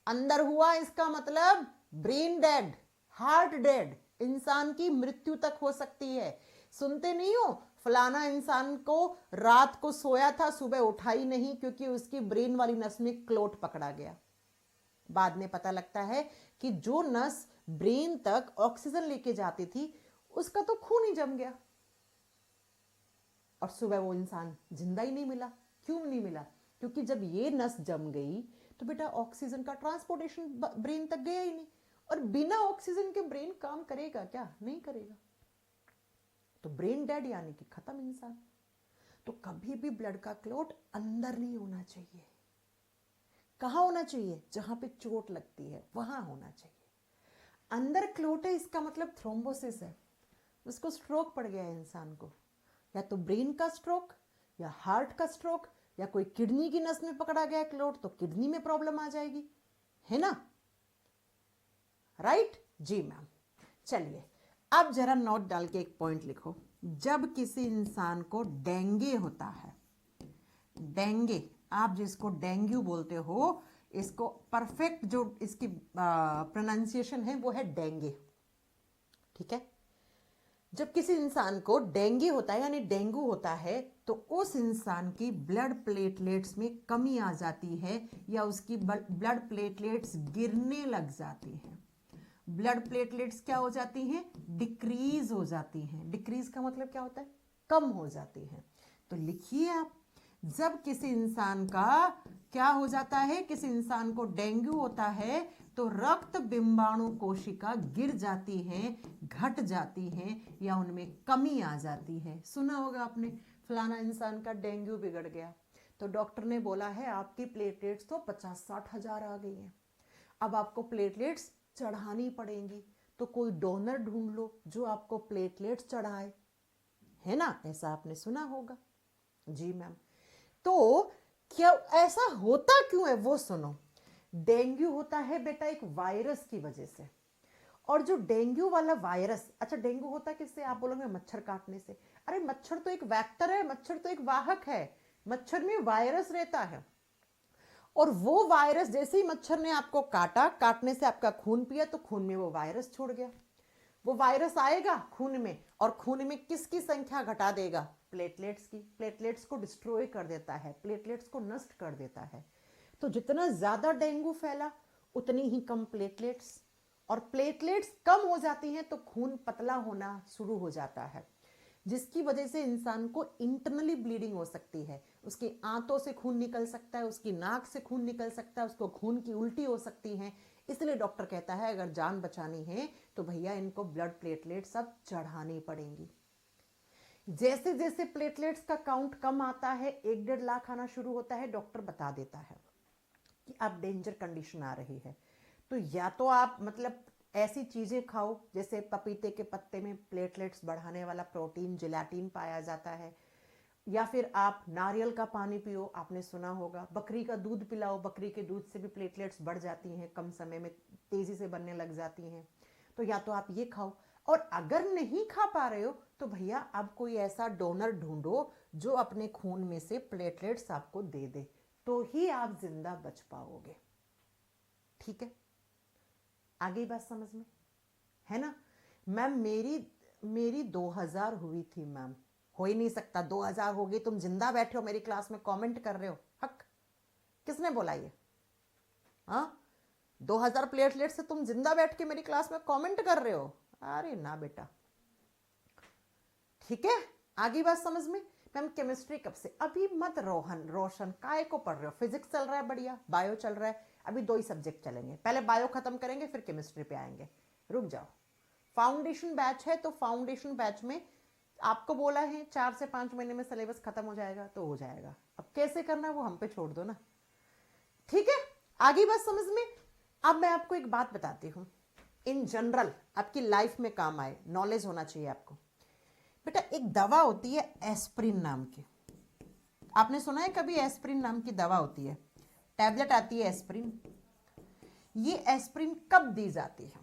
अंदर हुआ इसका मतलब ब्रेन डेड, हार्ट डेड, इंसान की मृत्यु तक हो सकती है। सुनते नहीं हो फलाना इंसान को रात को सोया था, सुबह उठा ही नहीं क्योंकि उसकी ब्रेन वाली नस में क्लॉट पकड़ा गया। बाद में पता लगता है कि जो नस ब्रेन तक ऑक्सीजन लेके जाती थी उसका तो खून ही जम गया और सुबह वो इंसान जिंदा ही नहीं मिला। क्यों नहीं मिला? क्योंकि जब ये नस जम गई तो बेटा ऑक्सीजन का ट्रांसपोर्टेशन ब्रेन तक गया ही नहीं, और बिना ऑक्सीजन के ब्रेन काम करेगा क्या? नहीं करेगा। तो ब्रेन डेड यानी कि खत्म इंसान। तो कभी भी ब्लड का क्लॉट अंदर नहीं होना चाहिए। कहां होना चाहिए? जहां पे चोट लगती है वहां होना चाहिए। अंदर क्लॉट है इसका मतलब थ्रोम्बोसिस है, उसको स्ट्रोक पड़ गया है इंसान को, या तो ब्रेन का स्ट्रोक या हार्ट का स्ट्रोक, या कोई किडनी की नस में पकड़ा गया क्लोट तो किडनी में प्रॉब्लम आ जाएगी, है ना, राइट जी मैम। चलिए अब जरा नोट डाल के एक पॉइंट लिखो, जब किसी इंसान को डेंगू होता है, डेंगू आप जिसको डेंगू बोलते हो, इसको परफेक्ट जो इसकी प्रोनाउंसिएशन है वो है डेंगू, ठीक है। जब किसी इंसान को डेंगू होता है यानी डेंगू होता है तो उस इंसान की ब्लड प्लेटलेट्स में कमी आ जाती है या उसकी ब्लड प्लेटलेट्स गिरने लग जाती हैं। ब्लड प्लेटलेट्स क्या हो जाती हैं, डिक्रीज हो जाती हैं। डिक्रीज का मतलब क्या होता है, कम हो जाती हैं। तो लिखिए आप, जब किसी इंसान का क्या हो जाता है, किसी इंसान को डेंगू होता है तो रक्त बिंबाणु कोशिका गिर जाती हैं, घट जाती हैं या उनमें कमी आ जाती है। सुना होगा आपने, फलाना इंसान का डेंगू बिगड़ गया तो डॉक्टर ने बोला है आपकी प्लेटलेट्स तो 50-60 हजार आ गई हैं, अब आपको प्लेटलेट्स चढ़ानी पड़ेंगी, तो कोई डोनर ढूंढ लो जो आपको प्लेटलेट्स चढ़ाए, है ना, ऐसा आपने सुना होगा। जी मैम। तो क्या ऐसा होता क्यों है वो सुनो। डेंगू होता है बेटा एक वायरस की वजह से, और जो डेंगू वाला वायरस, अच्छा डेंगू होता है किससे, आप बोलोगे मच्छर काटने से। अरे मच्छर तो एक वेक्टर है, मच्छर तो एक वाहक है, मच्छर में वायरस रहता है, और वो वायरस जैसे ही मच्छर ने आपको काटा, काटने से आपका खून पिया तो खून में वो वायरस छोड़ गया। वो वायरस आएगा खून में और खून में किसकी संख्या घटा देगा, प्लेटलेट्स की। प्लेटलेट्स को डिस्ट्रॉय कर देता है, प्लेटलेट्स को नष्ट कर देता है। तो जितना ज्यादा डेंगू फैला उतनी ही कम प्लेटलेट्स, और प्लेटलेट्स कम हो जाती हैं तो खून पतला होना शुरू हो जाता है, जिसकी वजह से इंसान को इंटरनली ब्लीडिंग हो सकती है। उसकी आंतों से खून निकल सकता है, उसकी नाक से खून निकल सकता है, उसको खून की उल्टी हो सकती है। इसलिए डॉक्टर कहता है अगर जान बचानी है तो भैया इनको ब्लड प्लेटलेट सब चढ़ानी पड़ेंगी। जैसे जैसे प्लेटलेट्स का काउंट कम आता है, 1-1.5 लाख आना शुरू होता है, डॉक्टर बता देता है कि अब डेंजर कंडीशन आ रही है। तो या तो आप मतलब ऐसी चीजें खाओ, जैसे पपीते के पत्ते में प्लेटलेट्स बढ़ाने वाला प्रोटीन जिलेटिन पाया जाता है, या फिर आप नारियल का पानी पियो, आपने सुना होगा, बकरी का दूध पिलाओ, बकरी के दूध से भी प्लेटलेट्स बढ़ जाती हैं, कम समय में तेजी से बनने लग जाती हैं। तो या तो आप ये खाओ, और अगर नहीं खा पा रहे हो तो भैया अब कोई ऐसा डोनर ढूंढो जो अपने खून में से प्लेटलेट्स आपको दे दे, तो ही आप जिंदा बच पाओगे। ठीक है, आगे बात समझ में, है ना। मैम मेरी 2000 हुई थी मैम, हो ही नहीं सकता, 2000 हो गई, तुम जिंदा बैठे हो मेरी क्लास में कमेंट कर रहे हो, हक, किसने बोला ये, हाँ 2000 प्लेटलेट से तुम जिंदा बैठ के मेरी क्लास में कमेंट कर रहे हो, अरे ना बेटा। ठीक है, आगे बात समझ में। मैम केमिस्ट्री कब से, अभी मत रोशन काय को पढ़ रहे हो, फिजिक्स चल रहा है बढ़िया, बायो चल रहा है, अभी 2 ही सब्जेक्ट चलेंगे, पहले बायो खत्म करेंगे फिर केमिस्ट्री पे आएंगे, रुक जाओ। फाउंडेशन बैच है तो फाउंडेशन बैच में आपको बोला है 4 से 5 महीने में सिलेबस खत्म हो जाएगा, तो हो जाएगा, अब कैसे करना है वो हम पे छोड़ दो ना। ठीक है, आगे बात समझ में। अब मैं आपको एक बात बताती हूँ, इन जनरल आपकी लाइफ में काम आए, नॉलेज होना चाहिए आपको। बेटा एक दवा होती है एस्प्रिन नाम की, आपने सुना है कभी, एस्प्रिन नाम की दवा होती है, टैबलेट आती है एस्प्रिन। ये एस्प्रिन कब दी जाती है,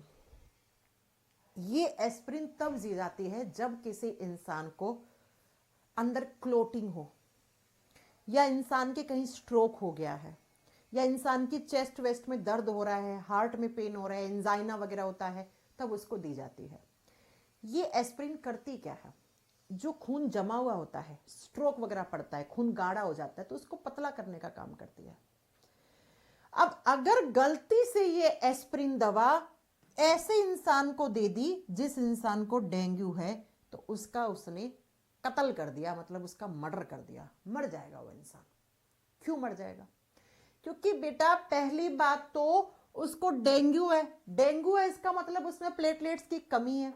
ये एस्प्रिन तब दी जाती है जब किसी इंसान को अंदर क्लोटिंग हो, या इंसान के कहीं स्ट्रोक हो गया है, या इंसान की चेस्ट वेस्ट में दर्द हो रहा है, हार्ट में पेन हो रहा है, एंजाइना वगैरह होता है, तब उसको दी जाती है। ये एस्प्रिन करती क्या है, जो खून जमा हुआ होता है, स्ट्रोक वगैरह पड़ता है, खून गाढ़ा हो जाता है, तो उसको पतला करने का काम करती है। अब अगर गलती से ये एस्प्रिन दवा ऐसे इंसान को दे दी जिस इंसान को डेंगू है, तो उसका उसने कत्ल कर दिया, मतलब उसका मर्डर कर दिया, मर जाएगा वो इंसान। क्यों मर जाएगा, क्योंकि बेटा पहली बात तो उसको डेंगू है, डेंगू है इसका मतलब उसमें प्लेटलेट्स की कमी है,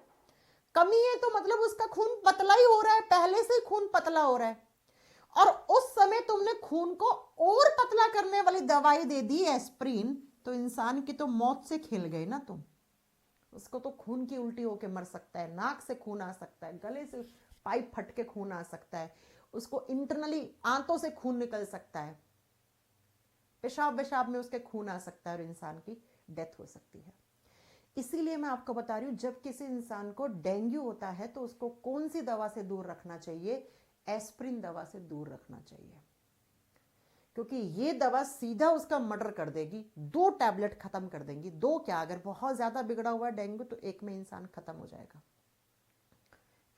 कमी है तो मतलब उसका खून पतला ही हो रहा है, पहले से ही खून पतला हो रहा है, और उस समय तुमने खून को और पतला करने वाली दवाई दे दी एस्प्रिन, तो इंसान की तो मौत से खेल गए ना तुम। उसको तो खून की उल्टी होके मर सकता है, नाक से खून आ सकता है, गले से पाइप फट के खून आ सकता है, उसको इंटरनली आंतों से खून निकल सकता है, पेशाब में उसके खून आ सकता है और इंसान की डेथ हो सकती है। इसीलिए मैं आपको बता रही हूं, जब किसी इंसान को डेंगू होता है तो उसको कौन सी दवा से दूर रखना चाहिए? एस्प्रिन दवा से दूर रखना चाहिए, क्योंकि ये दवा सीधा उसका मर्डर कर देगी। 2 टैबलेट खत्म कर देंगी। 2 क्या, अगर बहुत ज्यादा बिगड़ा हुआ है डेंगू तो 1 में इंसान खत्म हो जाएगा।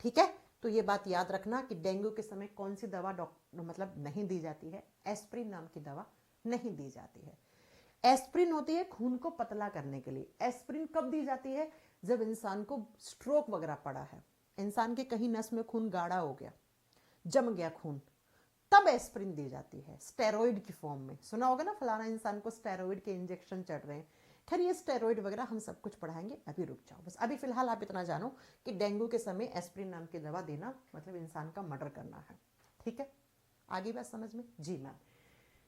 ठीक है, तो ये बात याद रखना कि डेंगू के समय कौन सी दवा डॉक्टर मतलब नहीं दी जाती है, एस्प्रिन नाम की दवा नहीं दी जाती है। एस्प्रिन होती है खून को पतला करने के लिए। एस्प्रिन कब दी जाती है? जब इंसान को स्ट्रोक वगैरह पड़ा है, इंसान के कहीं नस में खून गाढ़ा हो गया, जम गया खून, तब एस्प्रिन दी जाती है स्टेरॉइड की फॉर्म में। सुना होगा ना, फलाना इंसान को स्टेरॉइड के इंजेक्शन चढ़ रहे हैं। खैर ये स्टेरॉइड वगैरह हम सब कुछ पढ़ाएंगे, अभी रुक जाओ बस। अभी फिलहाल आप इतना जानो कि डेंगू के समय एस्प्रिन नाम की दवा देना मतलब इंसान का मर्डर करना है। ठीक है, आगे बात समझ में? जी मैम।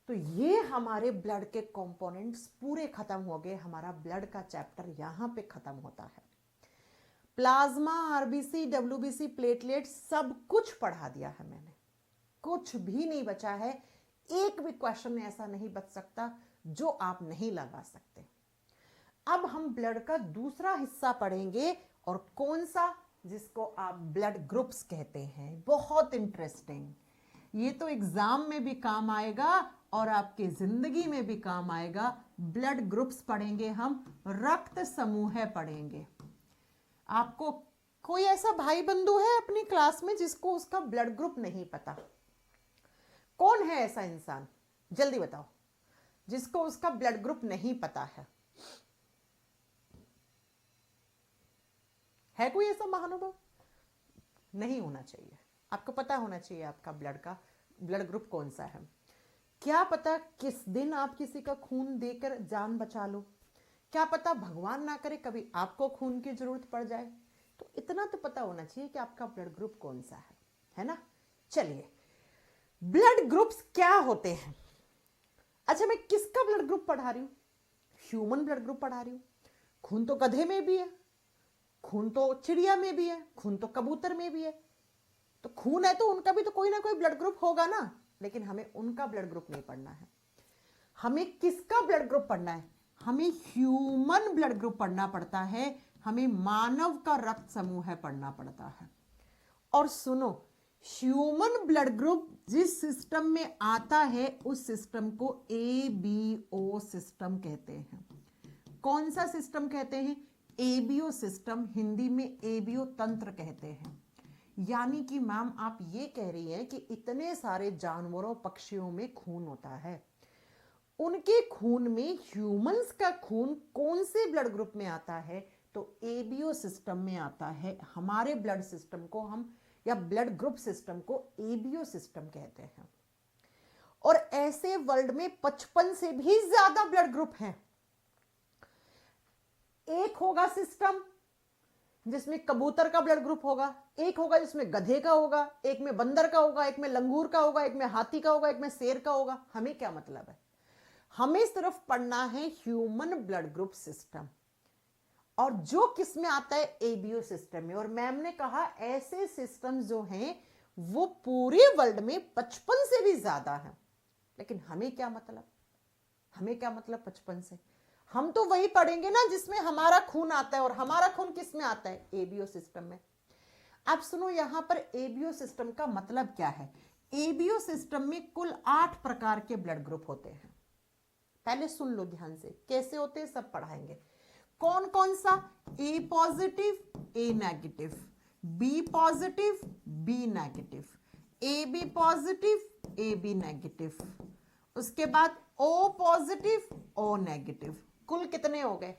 तो ये हमारे ब्लड के कंपोनेंट्स पूरे खत्म हो गए। हमारा ब्लड का चैप्टर यहाँ पे खत्म होता है। प्लाज्मा, आरबीसी, डब्ल्यूबीसी, प्लेटलेट सब कुछ पढ़ा दिया है मैंने, कुछ भी नहीं बचा है। एक भी क्वेश्चन ऐसा नहीं बच सकता जो आप नहीं लगा सकते। अब हम ब्लड का दूसरा हिस्सा पढ़ेंगे, और कौन सा? जिसको आप ब्लड ग्रुप्स कहते हैं। बहुत इंटरेस्टिंग, ये तो एग्जाम में भी काम आएगा और आपके जिंदगी में भी काम आएगा। ब्लड ग्रुप्स पढ़ेंगे हम, रक्त समूह पढ़ेंगे। आपको कोई ऐसा भाई बंधु है अपनी क्लास में जिसको उसका ब्लड ग्रुप नहीं पता? कौन है ऐसा इंसान, जल्दी बताओ, जिसको उसका ब्लड ग्रुप नहीं पता है? है कोई ऐसा महानुभाव? नहीं होना चाहिए, आपको पता होना चाहिए आपका ब्लड ग्रुप कौन सा है। क्या पता किस दिन आप किसी का खून देकर जान बचा लो, क्या पता भगवान ना करे कभी आपको खून की जरूरत पड़ जाए। तो इतना तो पता होना चाहिए कि आपका ब्लड ग्रुप कौन सा है ना? चलिए, ब्लड ग्रुप्स क्या होते हैं? अच्छा, मैं किसका ब्लड ग्रुप पढ़ा रही हूं? ह्यूमन ब्लड ग्रुप पढ़ा रही हूं। खून तो गधे में भी है, खून तो चिड़िया में भी है, खून तो कबूतर में भी है। तो खून है तो उनका भी तो कोई ना कोई ब्लड ग्रुप होगा ना। लेकिन हमें उनका ब्लड ग्रुप नहीं पढ़ना है, हमें किसका ब्लड ग्रुप पढ़ना है? हमें ह्यूमन ब्लड ग्रुप पढ़ना पड़ता है, हमें मानव का रक्त समूह पढ़ना पड़ता है। और सुनो, ह्यूमन ब्लड ग्रुप जिस सिस्टम में आता है उस सिस्टम को ABO सिस्टम कहते हैं। कौन सा सिस्टम कहते हैं? ABO सिस्टम, हिंदी में ABO तंत्र कहते हैं। यानी कि मैम आप ये कह रही हैं कि इतने सारे जानवरों पक्षियों में खून होता है, उनके खून में ह्यूमंस का खून कौन से ब्लड ग्रुप में आता है? तो ABO सिस्टम में आता है। हमारे ब्लड सिस्टम को हम, या ब्लड ग्रुप सिस्टम को ABO सिस्टम कहते हैं। और ऐसे वर्ल्ड में 55 से भी ज्यादा ब्लड ग्रुप हैं। एक होगा सिस्टम जिसमें कबूतर का ब्लड ग्रुप होगा, एक होगा जिसमें गधे का होगा, एक में बंदर का होगा, एक में लंगूर का होगा, एक में हाथी का होगा, एक में शेर का होगा। हमें क्या मतलब है? हमें सिर्फ पढ़ना है ह्यूमन ब्लड ग्रुप सिस्टम, और जो किस में आता है? ABO सिस्टम में। और मैम ने कहा ऐसे सिस्टम जो हैं वो पूरे वर्ल्ड में 55 से भी ज्यादा हैं। लेकिन हमें क्या मतलब? हमें क्या मतलब 55 से? हम तो वही पढ़ेंगे ना जिसमें हमारा खून आता है, और हमारा खून किस में आता है? ABO सिस्टम में। अब सुनो, यहां पर ABO सिस्टम का मतलब क्या है? ABO सिस्टम में कुल 8 प्रकार के ब्लड ग्रुप होते हैं। पहले सुन लो ध्यान से, कैसे होते हैं सब पढ़ाएंगे। कौन कौन सा? A positive, A negative, B positive, B negative, AB positive, AB negative, उसके बाद O पॉजिटिव, O नेगेटिव। कुल कितने हो गए?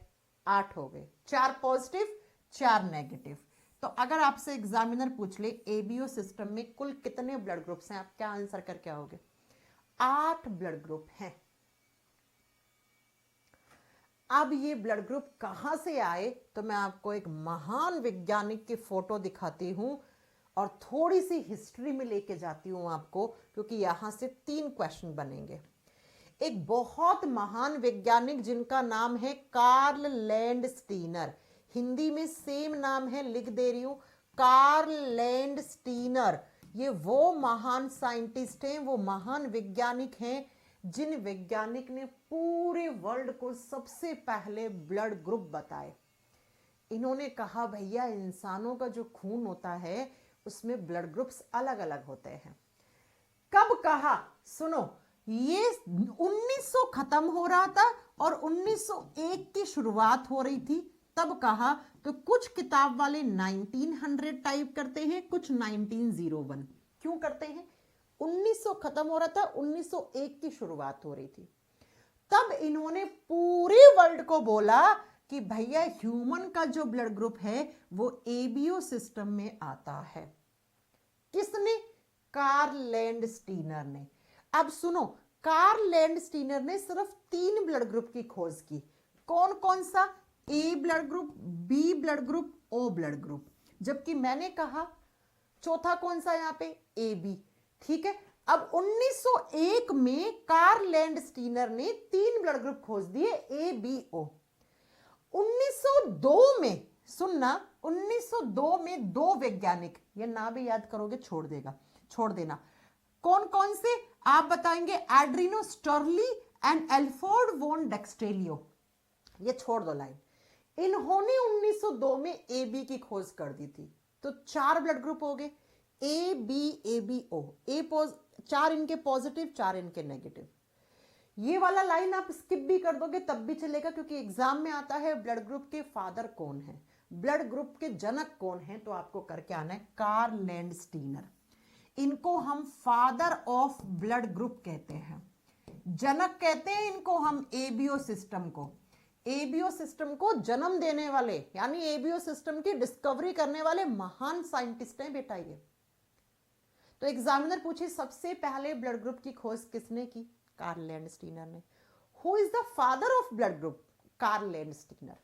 8 हो गए। 4 पॉजिटिव, 4 नेगेटिव। तो अगर आपसे एग्जामिनर पूछ ले ABO सिस्टम में कुल कितने ब्लड ग्रुप्स हैं, आप क्या आंसर करके आओगे? 8 ब्लड ग्रुप हैं। अब ये ब्लड ग्रुप कहां से आए, तो मैं आपको एक महान वैज्ञानिक की फोटो दिखाती हूं और थोड़ी सी हिस्ट्री में लेके जाती हूं आपको, क्योंकि यहां से 3 क्वेश्चन बनेंगे। एक बहुत महान वैज्ञानिक जिनका नाम है कार्ल लैंडस्टीनर, हिंदी में सेम नाम है, लिख दे रही हूं, कार्ल लैंडस्टीनर। ये वो महान साइंटिस्ट हैं, वो महान वैज्ञानिक हैं जिन वैज्ञानिक ने पूरे वर्ल्ड को सबसे पहले ब्लड ग्रुप बताए। इन्होंने कहा भैया इंसानों का जो खून होता है उसमें ब्लड ग्रुप्स अलग अलग होते हैं। कब कहा? सुनो, ये 1900 खत्म हो रहा था और 1901 की शुरुआत हो रही थी, तब कहा। तो कुछ किताब वाले 1900 टाइप करते हैं, कुछ 1901। क्यों करते हैं? 1900 खत्म हो रहा था, 1901 की शुरुआत हो रही थी। तब इन्होंने पूरे वर्ल्ड को बोला कि भैया ह्यूमन का जो ब्लड ग्रुप है वो एबीओ सिस्टम में आता है। किसने? कार्ल लैंडस्टीनर ने। अब सुनो, कार्ल लैंडस्टीनर ने सिर्फ 3 ब्लड ग्रुप की खोज की। कौन कौन सा? A blood group, B blood group, O blood group. जबकि मैंने कहा चौथा कौन सा यहां पे? A B. ठीक है, अब 1901 में कार्ल लैंडस्टीनर ने 3 ब्लड ग्रुप खोज दिए, ए बी ओ। 1902 में, सुनना, 1902 में 2 वैज्ञानिक, ये ना भी याद करोगे छोड़ देना। कौन कौन से आप बताएंगे? एड्रिनो स्टर्ली एंड एल्फ्रेड वॉन डेक्स्टेलियो। ये छोड़ दो लाइन। इन्होंने 1902 में ए बी की खोज कर दी थी। तो 4 ब्लड ग्रुप हो गए, ए बी ओ। 4 इनके पॉजिटिव, 4 इनके नेगेटिव। ये वाला लाइन आप स्किप भी कर दोगे तब भी चलेगा, क्योंकि एग्जाम में आता है ब्लड ग्रुप के फादर कौन है, ब्लड ग्रुप के जनक कौन है। तो आपको करके आना है कार्ल लैंडस्टीनर। इनको हम फादर ऑफ ब्लड ग्रुप कहते हैं, जनक कहते हैं इनको हम एबीओ सिस्टम को। एबीओ सिस्टम को जन्म देने वाले, यानी एबीओ सिस्टम की डिस्कवरी करने वाले महान साइंटिस्ट हैं बेटा ये। तो एग्जामिनर पूछे सबसे पहले ब्लड ग्रुप की खोज किसने की? कार्ल लैंडस्टीनर ने। Who is the father of blood group? Karl Landsteiner.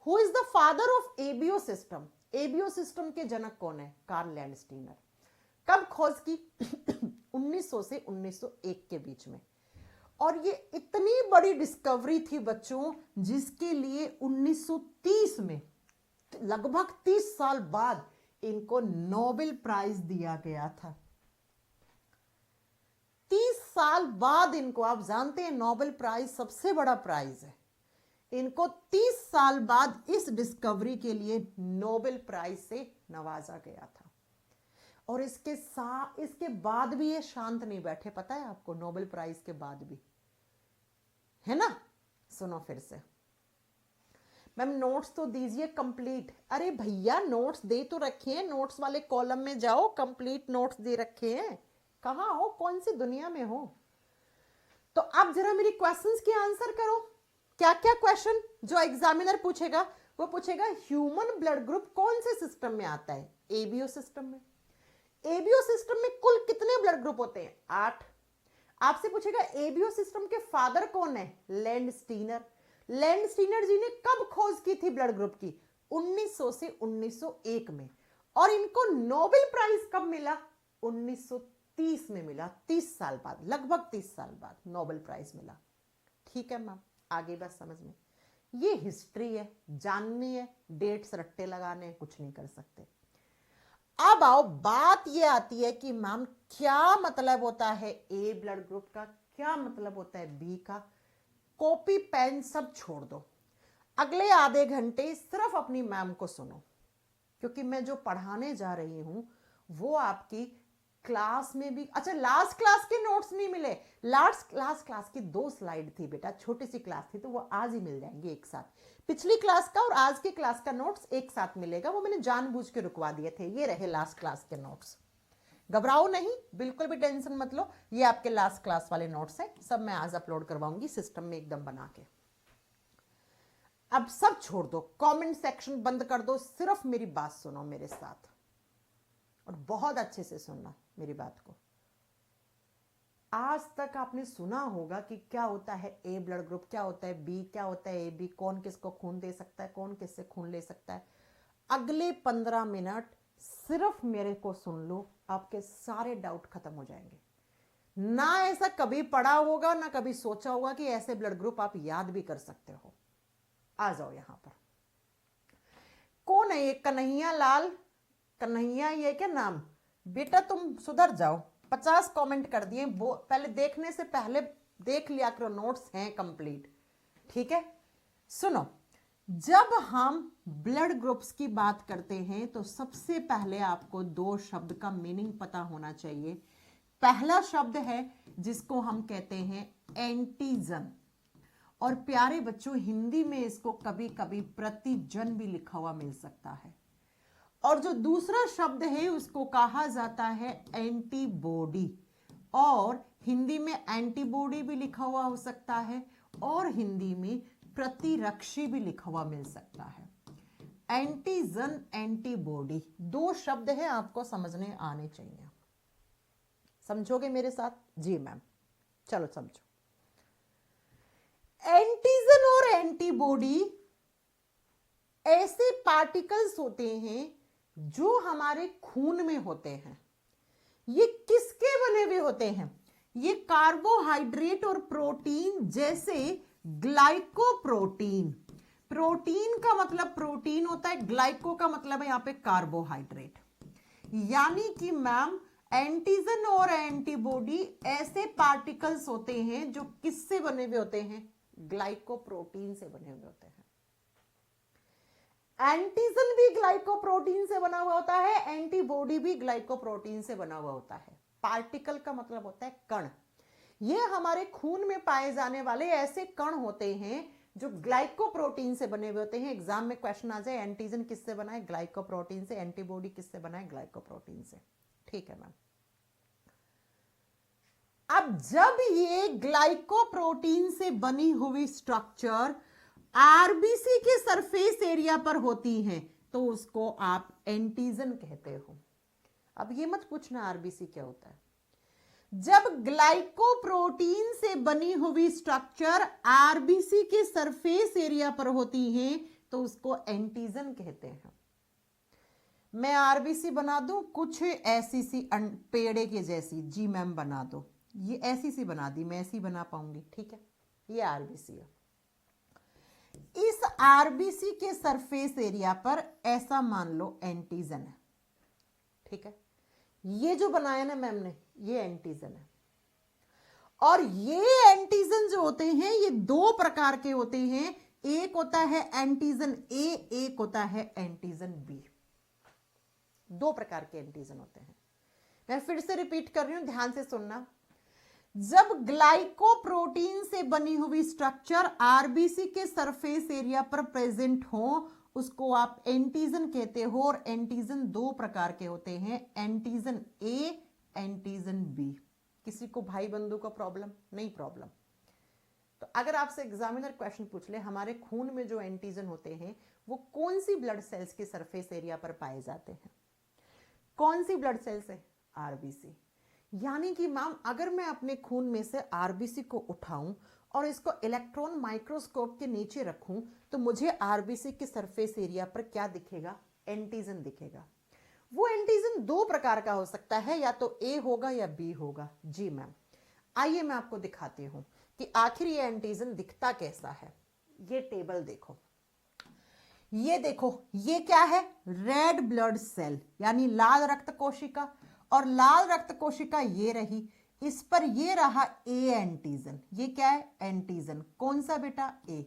Who is the father of ABO system? ABO system के जनक कौन है? Karl Landsteiner. कब खोज की? 1900 से 1901 के बीच में। और ये इतनी बड़ी डिस्कवरी थी बच्चों, जिसके लिए 1930 में, लगभग 30 साल बाद, इनको नोबेल प्राइज दिया गया था। 30 साल बाद इनको, आप जानते हैं नोबेल प्राइज सबसे बड़ा प्राइज है, इनको 30 साल बाद इस डिस्कवरी के लिए नोबेल प्राइज से नवाजा गया था। और इसके बाद भी ये शांत नहीं बैठे, पता है आपको, नोबेल प्राइज के बाद भी, है ना। सुनो फिर से, मैम नोट्स तो दीजिए कंप्लीट। अरे भैया नोट्स दे तो रखे हैं, नोट्स वाले कॉलम में जाओ, कंप्लीट नोट्स दे रखे हैं। कहाँ हो, कौन सी दुनिया में हो? तो अब जरा मेरी क्वेश्चंस की आंसर करो। क्या क्या क्वेश्चन जो एग्जामिनर पूछेगा? वो पूछेगा ह्यूमन ब्लड ग्रुप कौन से सिस्टम में आता है? एबीओ सिस्टम में। एबीओ सिस्टम में कुल कितने ब्लड ग्रुप होते हैं? 8। आपसे पूछेगा एबीओ सिस्टम के फादर कौन है? लैंडस्टीनर। लैंडस्टीनर जी ने कब खोज की थी ब्लड ग्रुप की? 1900 से 1901 में। और इनको नोबेल प्राइज कब मिला? 1930 में मिला, 30 साल बाद, लगभग 30 साल बाद नोबेल प्राइज मिला। ठीक है मैम, आगे बस समझ में। ये हिस्ट्री है, जाननी है, डेट्स रट्टे लगाने, कुछ नहीं कर सकते। अब आओ, बात ये आती है कि मैम क्या मतलब होता है ए ब्लड ग्रुप का, क्या मतलब होता है बी का। कॉपी पेन सब छोड़ दो, अगले आधे घंटे सिर्फ अपनी मैम को सुनो, क्योंकि मैं जो पढ़ाने जा रही हूं वो आपकी क्लास में भी। अच्छा, लास्ट क्लास के नोट्स नहीं मिले? लास्ट क्लास की 2 स्लाइड थी बेटा, छोटी सी क्लास थी, तो वो आज ही मिल जाएंगे एक साथ। पिछली क्लास का और आज की क्लास का नोट्स एक साथ मिलेगा, वो मैंने जानबूझ के रुकवा दिए थे। ये रहे लास्ट क्लास के नोट्स, घबराओ नहीं, बिल्कुल भी टेंशन मत लो, ये आपके लास्ट क्लास वाले नोट्स हैं, सब मैं आज अपलोड करवाऊंगी सिस्टम में एकदम बना के। अब सब छोड़ दो, कमेंट सेक्शन बंद कर दो, सिर्फ मेरी बात सुनो मेरे साथ, और बहुत अच्छे से सुनना मेरी बात को। आज तक आपने सुना होगा कि क्या होता है ए ब्लड ग्रुप, क्या होता है बी, क्या होता है ए बी, कौन किसको खून दे सकता है, कौन किससे खून ले सकता है। अगले 15 मिनट सिर्फ मेरे को सुन लो, आपके सारे डाउट खत्म हो जाएंगे। ना ऐसा कभी पढ़ा होगा, ना कभी सोचा होगा कि ऐसे ब्लड ग्रुप आप याद भी कर सकते हो। आ जाओ यहां पर। कौन है ये? कन्हैया लाल, कन्हैया, ये क्या नाम, बेटा तुम सुधर जाओ, 50 कमेंट कर दिए, वो पहले देखने से पहले देख लिया करो, नोट्स हैं कंप्लीट, ठीक है। सुनो, जब हम ब्लड ग्रुप्स की बात करते हैं तो सबसे पहले आपको दो शब्द का मीनिंग पता होना चाहिए। पहला शब्द है जिसको हम कहते हैं एंटीजन, और प्यारे बच्चों हिंदी में इसको कभी कभी प्रतिजन भी लिखा हुआ मिल सकता है। और जो दूसरा शब्द है उसको कहा जाता है एंटीबॉडी, और हिंदी में एंटीबॉडी भी लिखा हुआ हो सकता है और हिंदी में प्रतिरक्षी भी लिखा हुआ मिल सकता है। एंटीजन, एंटीबॉडी, दो शब्द हैं, आपको समझने आने चाहिए। समझोगे मेरे साथ? जी मैम, चलो समझो। एंटीजन और एंटीबॉडी ऐसे पार्टिकल्स होते हैं जो हमारे खून में होते हैं। ये किसके बने हुए होते हैं? ये कार्बोहाइड्रेट और प्रोटीन जैसे ग्लाइकोप्रोटीन। प्रोटीन का मतलब प्रोटीन होता है, ग्लाइको का मतलब है यहां पे कार्बोहाइड्रेट। यानी कि मैम एंटीजन और एंटीबॉडी ऐसे पार्टिकल्स होते हैं जो किससे बने हुए होते हैं? ग्लाइकोप्रोटीन से बने हुए होते हैं। एंटीजन भी ग्लाइकोप्रोटीन से बना हुआ होता है, एंटीबॉडी भी ग्लाइकोप्रोटीन से बना हुआ होता है। पार्टिकल का मतलब होता है कण। ये हमारे खून में पाए जाने वाले ऐसे कण होते हैं जो ग्लाइकोप्रोटीन से बने हुए होते हैं। एग्जाम में क्वेश्चन आ जाए एंटीजन किससे बना है? ग्लाइकोप्रोटीन से। एंटीबॉडी किससे बना है? ग्लाइकोप्रोटीन से। ठीक है मैम। अब जब ये ग्लाइकोप्रोटीन से बनी हुई स्ट्रक्चर आरबीसी के सरफेस एरिया पर होती हैं तो उसको आप एंटीजन कहते हो। अब ये मत पूछना आरबीसी क्या होता है। जब ग्लाइकोप्रोटीन से बनी हुई स्ट्रक्चर आरबीसी के सरफेस एरिया पर होती हैं तो उसको एंटीजन कहते हैं। मैं आरबीसी बना दूं कुछ ऐसी सी पेड़े के जैसी। जी मैम बना दो। ये ऐसी सी बना दी, मैं ऐसी बना पाऊंगी, ठीक है। ये आरबीसी है। इस आरबीसी के सरफेस एरिया पर ऐसा मान लो एंटीजन है, ठीक है। ये जो बनाया ना मैम ने, ये एंटीजन है। और ये एंटीजन जो होते हैं ये दो प्रकार के होते हैं। एक होता है एंटीजन ए, एक होता है एंटीजन बी। दो प्रकार के एंटीजन होते हैं। मैं फिर से रिपीट कर रही हूं, ध्यान से सुनना। जब ग्लाइकोप्रोटीन से बनी हुई स्ट्रक्चर आरबीसी के सरफेस एरिया पर प्रेजेंट हो उसको आप एंटीजन कहते हो। और एंटीजन दो प्रकार के होते हैं, एंटीजन ए, एंटीजन बी। किसी को भाई बंधु का प्रॉब्लम? नहीं प्रॉब्लम। तो अगर आपसे एग्जामिनर क्वेश्चन पूछ ले हमारे खून में जो एंटीजन होते हैं वो कौन सी ब्लड सेल्स के सरफेस एरिया पर पाए जाते हैं? कौन सी ब्लड सेल्स है? आरबीसी। यानी कि मैम अगर मैं अपने खून में से आरबीसी को उठाऊं और इसको इलेक्ट्रॉन माइक्रोस्कोप के नीचे रखूं तो मुझे आरबीसी के सरफेस एरिया पर क्या दिखेगा? एंटीजन दिखेगा। वो एंटीजन दो प्रकार का हो सकता है, या तो ए होगा या बी होगा। जी मैम, आइए मैं आपको दिखाती हूं कि आखिर ये एंटीजन दिखता कैसा है। ये टेबल देखो, ये देखो, ये क्या है? रेड ब्लड सेल यानी लाल रक्त कोशिका। और लाल रक्त कोशिका ये रही, इस पर ये रहा ए एंटीजन। ये क्या है? एंटीजन। कौन सा बेटा? ए।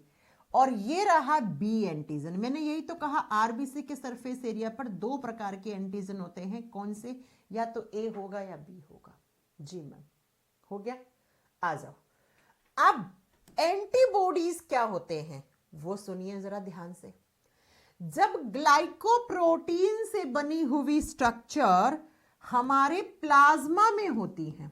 और ये रहा बी एंटीजन। मैंने यही तो कहा आरबीसी के सरफेस एरिया पर दो प्रकार के एंटीजन होते हैं। कौन से? या तो ए होगा या बी होगा। जी मैम, हो गया। आ जाओ। अब एंटीबॉडीज क्या होते हैं वो सुनिए जरा ध्यान से। जब ग्लाइकोप्रोटीन से बनी हुई स्ट्रक्चर हमारे प्लाज्मा में होती है,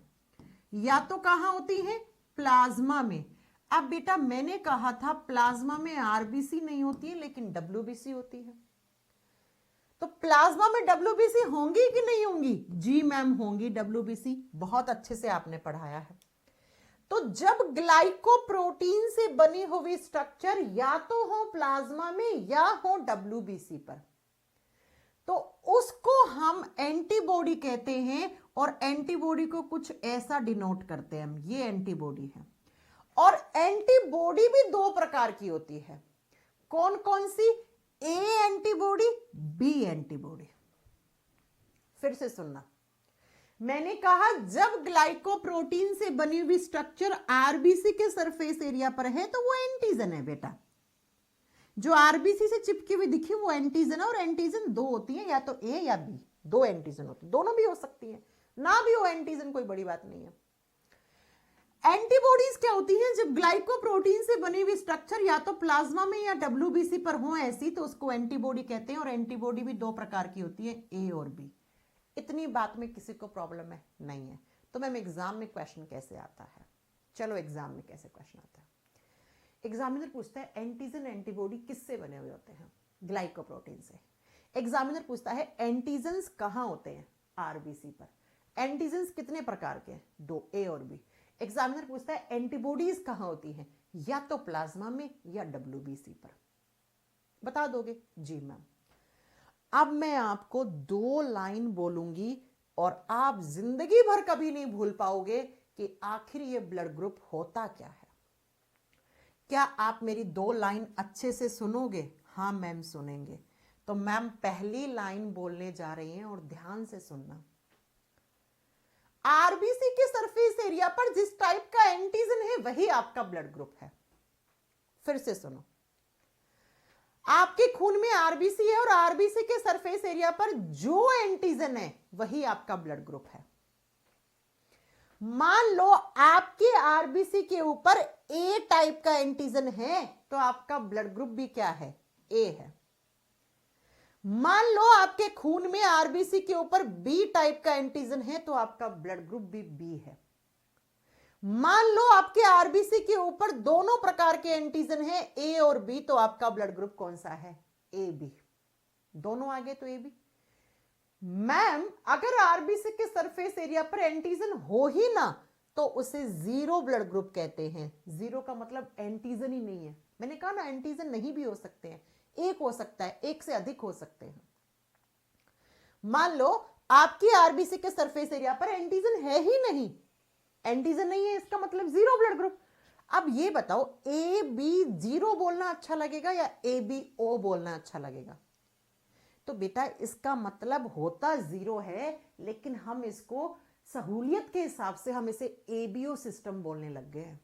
या तो कहां होती है? प्लाज्मा में। अब बेटा मैंने कहा था प्लाज्मा में आरबीसी नहीं होती है लेकिन डब्ल्यूबीसी होती है। तो प्लाज्मा में डब्ल्यूबीसी होंगी कि नहीं होंगी? जी मैम होंगी डब्ल्यूबीसी। बहुत अच्छे से आपने पढ़ाया है। तो जब ग्लाइकोप्रोटीन से बनी हुई स्ट्रक्चर या तो हो प्लाज्मा में या हो डब्ल्यूबीसी पर तो उसको हम एंटीबॉडी कहते हैं। और एंटीबॉडी को कुछ ऐसा डिनोट करते हैं हम, ये एंटीबॉडी है। और एंटीबॉडी भी दो प्रकार की होती है। कौन कौन सी? A antibody, B antibody. फिर से सुनना, मैंने कहा जब ग्लाइकोप्रोटीन से बनी हुई स्ट्रक्चर आरबीसी के सरफेस एरिया पर है तो वो एंटीजन है बेटा। जो आरबीसी से चिपकी हुई दिखी वो एंटीजन है, और एंटीजन दो होती है, या तो ए या बी, दो एंटीजन होती है, दोनों भी हो सकती है, ना भी हो एंटीजन कोई बड़ी बात नहीं है। एंटीबॉडीज क्या होती हैं? जब ग्लाइकोप्रोटीन से बनी हुई स्ट्रक्चर या तो प्लाज्मा में या डब्ल्यूबीसी पर हो ऐसी, तो उसको एंटीबॉडी कहते हैं। और एंटीबॉडी भी दो प्रकार की होती है, ए और बी। इतनी बात में किसी को प्रॉब्लम है? नहीं है। तो मैम एग्जाम में क्वेश्चन कैसे आता है? चलो एग्जाम में कैसे क्वेश्चन आता है। एग्जामिनर पूछता है एंटीजन एंटीबॉडी किससे बने हुए होते हैं? ग्लाइकोप्रोटीन से। एग्जामिनर पूछता है एंटीजन्स कहाँ होते हैं? आरबीसी पर। एंटीजन्स कितने प्रकार के हैं? दो, ए और बी। एग्जामिनर पूछता है एंटीबॉडीज कहाँ होती हैं? या तो प्लाज्मा में या डब्ल्यूबीसी पर। बता दोगे? जी मैम। अब मैं आपको दो लाइन बोलूंगी और आप जिंदगी भर कभी नहीं भूल पाओगे कि आखिर ये ब्लड ग्रुप होता क्या है। क्या आप मेरी दो लाइन अच्छे से सुनोगे? हाँ मैम सुनेंगे। तो मैम पहली लाइन बोलने जा रही हैं और ध्यान से सुनना। आरबीसी के सरफेस एरिया पर जिस टाइप का एंटीजन है वही आपका ब्लड ग्रुप है। फिर से सुनो, आपके खून में आरबीसी है और आरबीसी के सरफेस एरिया पर जो एंटीजन है वही आपका ब्लड ग्रुप है। मान लो आपके आरबीसी के ऊपर ए टाइप का एंटीजन है तो आपका ब्लड ग्रुप भी क्या है? ए है। मान लो आपके खून में आरबीसी के ऊपर बी टाइप का एंटीजन है तो आपका ब्लड ग्रुप भी बी है। मान लो आपके आरबीसी के ऊपर दोनों प्रकार के एंटीजन है, ए और बी, तो आपका ब्लड ग्रुप कौन सा है? A B. दोनों आगे तो ए बी। मैम अगर आरबीसी के सरफेस एरिया पर एंटीजन हो ही ना तो उसे जीरो ब्लड ग्रुप कहते हैं। जीरो का मतलब एंटीजन ही नहीं है। मैंने कहा ना एंटीजन नहीं भी हो सकते हैं, एक हो सकता है, एक से अधिक हो सकते हैं। मान लो आपकी आरबीसी के सरफेस एरिया पर एंटीजन है ही नहीं, एंटीजन नहीं है, इसका मतलब जीरो ब्लड ग्रुप। अब ये बताओ ए बी जीरो बोलना अच्छा लगेगा या ए बी ओ बोलना अच्छा लगेगा? तो बेटा इसका मतलब होता जीरो है, लेकिन हम इसको सहूलियत के हिसाब से हम इसे एबीओ सिस्टम बोलने लग गए हैं।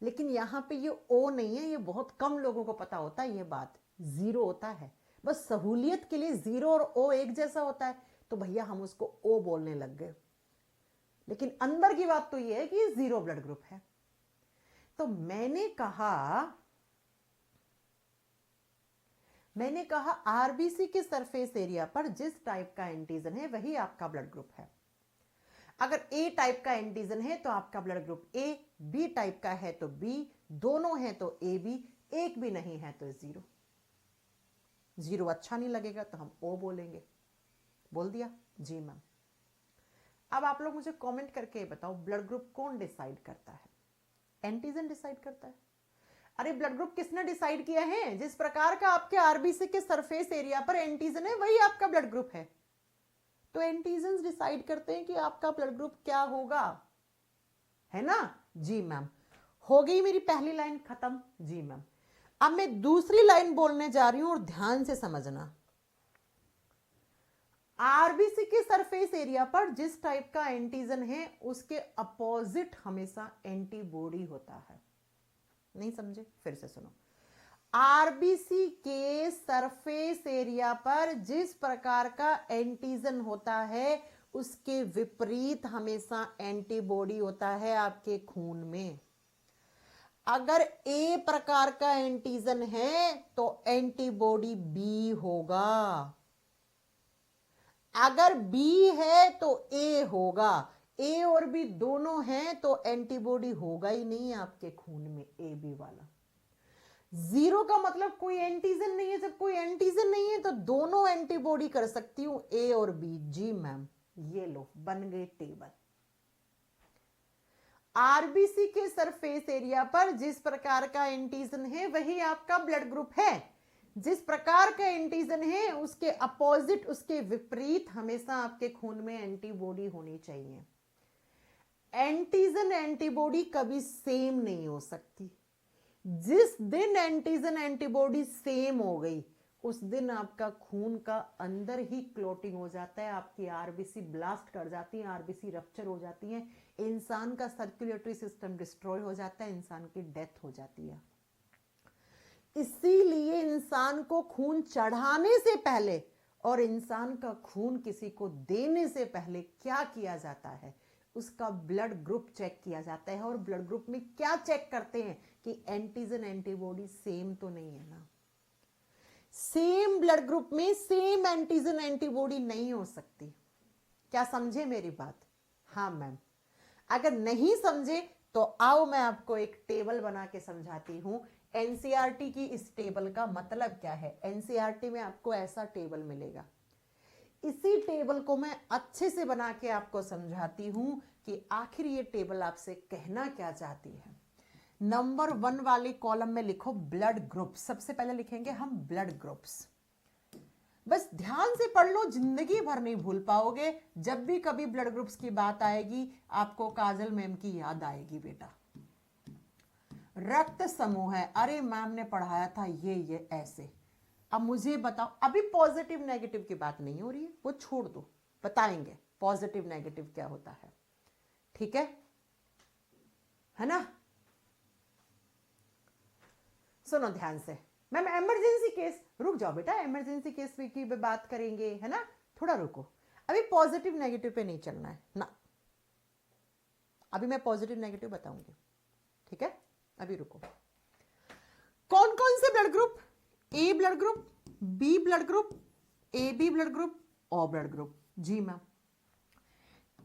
लेकिन यहां पे ये ओ नहीं है, ये बहुत कम लोगों को पता होता है। ये बात जीरो होता है, बस सहूलियत के लिए जीरो और ओ एक जैसा होता है तो भैया हम उसको ओ बोलने लग गए। लेकिन अंदर की बात तो ये है कि जीरो ब्लड ग्रुप है। तो मैंने कहा आरबीसी के सरफेस एरिया पर जिस टाइप का एंटीजन है वही आपका ब्लड ग्रुप है। अगर ए टाइप का एंटीजन है तो आपका blood group A, B type का है तो बी, दोनों हैं तो ए बी, एक भी नहीं है तो जीरो। जीरो अच्छा नहीं लगेगा तो हम ओ बोलेंगे। बोल दिया? जी मैम। अब आप लोग मुझे कमेंट करके बताओ ब्लड ग्रुप कौन डिसाइड करता है? एंटीजन डिसाइड करता है। अरे ब्लड ग्रुप किसने डिसाइड किया है? जिस प्रकार का आपके आरबीसी के सरफेस एरिया पर एंटीजन है वही आपका ब्लड ग्रुप है। तो एंटीजन डिसाइड करते हैं कि आपका ब्लड ग्रुप क्या होगा, है ना? जी मैम। हो गई मेरी पहली लाइन खत्म? जी मैम। अब मैं दूसरी लाइन बोलने जा रही हूं और ध्यान से समझना। आरबीसी के सरफेस एरिया पर जिस टाइप का एंटीजन है उसके अपोजिट हमेशा एंटीबॉडी होता है। नहीं समझे? फिर से सुनो। आरबीसी के सरफेस एरिया पर जिस प्रकार का एंटीजन होता है उसके विपरीत हमेशा एंटीबॉडी होता है आपके खून में। अगर ए प्रकार का एंटीजन है तो एंटीबॉडी बी होगा, अगर बी है तो ए होगा। ए और बी दोनों हैं तो एंटीबॉडी होगा ही नहीं आपके खून में ए बी वाला। जीरो का मतलब कोई एंटीजन नहीं है। जब कोई एंटीजन नहीं है तो दोनों एंटीबॉडी कर सकती हूं, ए और बी। जी मैम। ये लो बन गए टेबल। आरबीसी के सरफेस एरिया पर जिस प्रकार का एंटीजन है वही आपका ब्लड ग्रुप है। जिस प्रकार का एंटीजन है उसके अपोजिट, उसके विपरीत हमेशा आपके खून में एंटीबॉडी होनी चाहिए। एंटीजन एंटीबॉडी कभी सेम नहीं हो सकती। जिस दिन एंटीजन एंटीबॉडी सेम हो गई उस दिन आपका खून का अंदर ही क्लोटिंग हो जाता है, आपकी आरबीसी ब्लास्ट कर जाती है, आरबीसी रप्चर हो जाती है, इंसान का सर्कुलेटरी सिस्टम डिस्ट्रॉय हो जाता है, इंसान की डेथ हो जाती है। इसीलिए इंसान को खून चढ़ाने से पहले और इंसान का खून किसी को देने से पहले क्या किया जाता है, उसका ब्लड ग्रुप चेक किया जाता है। और ब्लड ग्रुप में क्या चेक करते हैं कि एंटीजन एंटीबॉडी सेम तो नहीं है ना। सेम ब्लड ग्रुप में सेम एंटीजन एंटीबॉडी नहीं हो सकती। क्या समझे मेरी बात? हाँ मैम। अगर नहीं समझे तो आओ मैं आपको एक टेबल बना के समझाती हूं। एनसीईआरटी की इस टेबल का मतलब क्या है? एनसीईआरटी में आपको ऐसा टेबल मिलेगा। इसी टेबल को मैं अच्छे से बना के आपको समझाती हूं कि आखिर ये टेबल आपसे कहना क्या चाहती है। नंबर 1 वाले कॉलम में लिखो ब्लड ग्रुप। सबसे पहले लिखेंगे हम ब्लड ग्रुप्स। बस ध्यान से पढ़ लो, जिंदगी भर नहीं भूल पाओगे। जब भी कभी ब्लड ग्रुप्स की बात आएगी आपको काजल मैम की याद आएगी बेटा। रक्त समूह है, अरे मैम ने पढ़ाया था ये ऐसे। अब मुझे बताओ, अभी पॉजिटिव नेगेटिव की बात नहीं हो रही है, वो छोड़ दो, बताएंगे पॉजिटिव नेगेटिव क्या होता है। ठीक है ना? सुनो ध्यान से। मैम इमरजेंसी केस, रुक जाओ बेटा, इमरजेंसी केस की बात करेंगे, है ना? थोड़ा रुको, अभी पॉजिटिव नेगेटिव पे नहीं चलना है ना। अभी मैं पॉजिटिव नेगेटिव बताऊंगी, ठीक है? अभी रुको। कौन कौन से blood group? A blood group, B blood group, A B blood group, O blood group. जी मैम।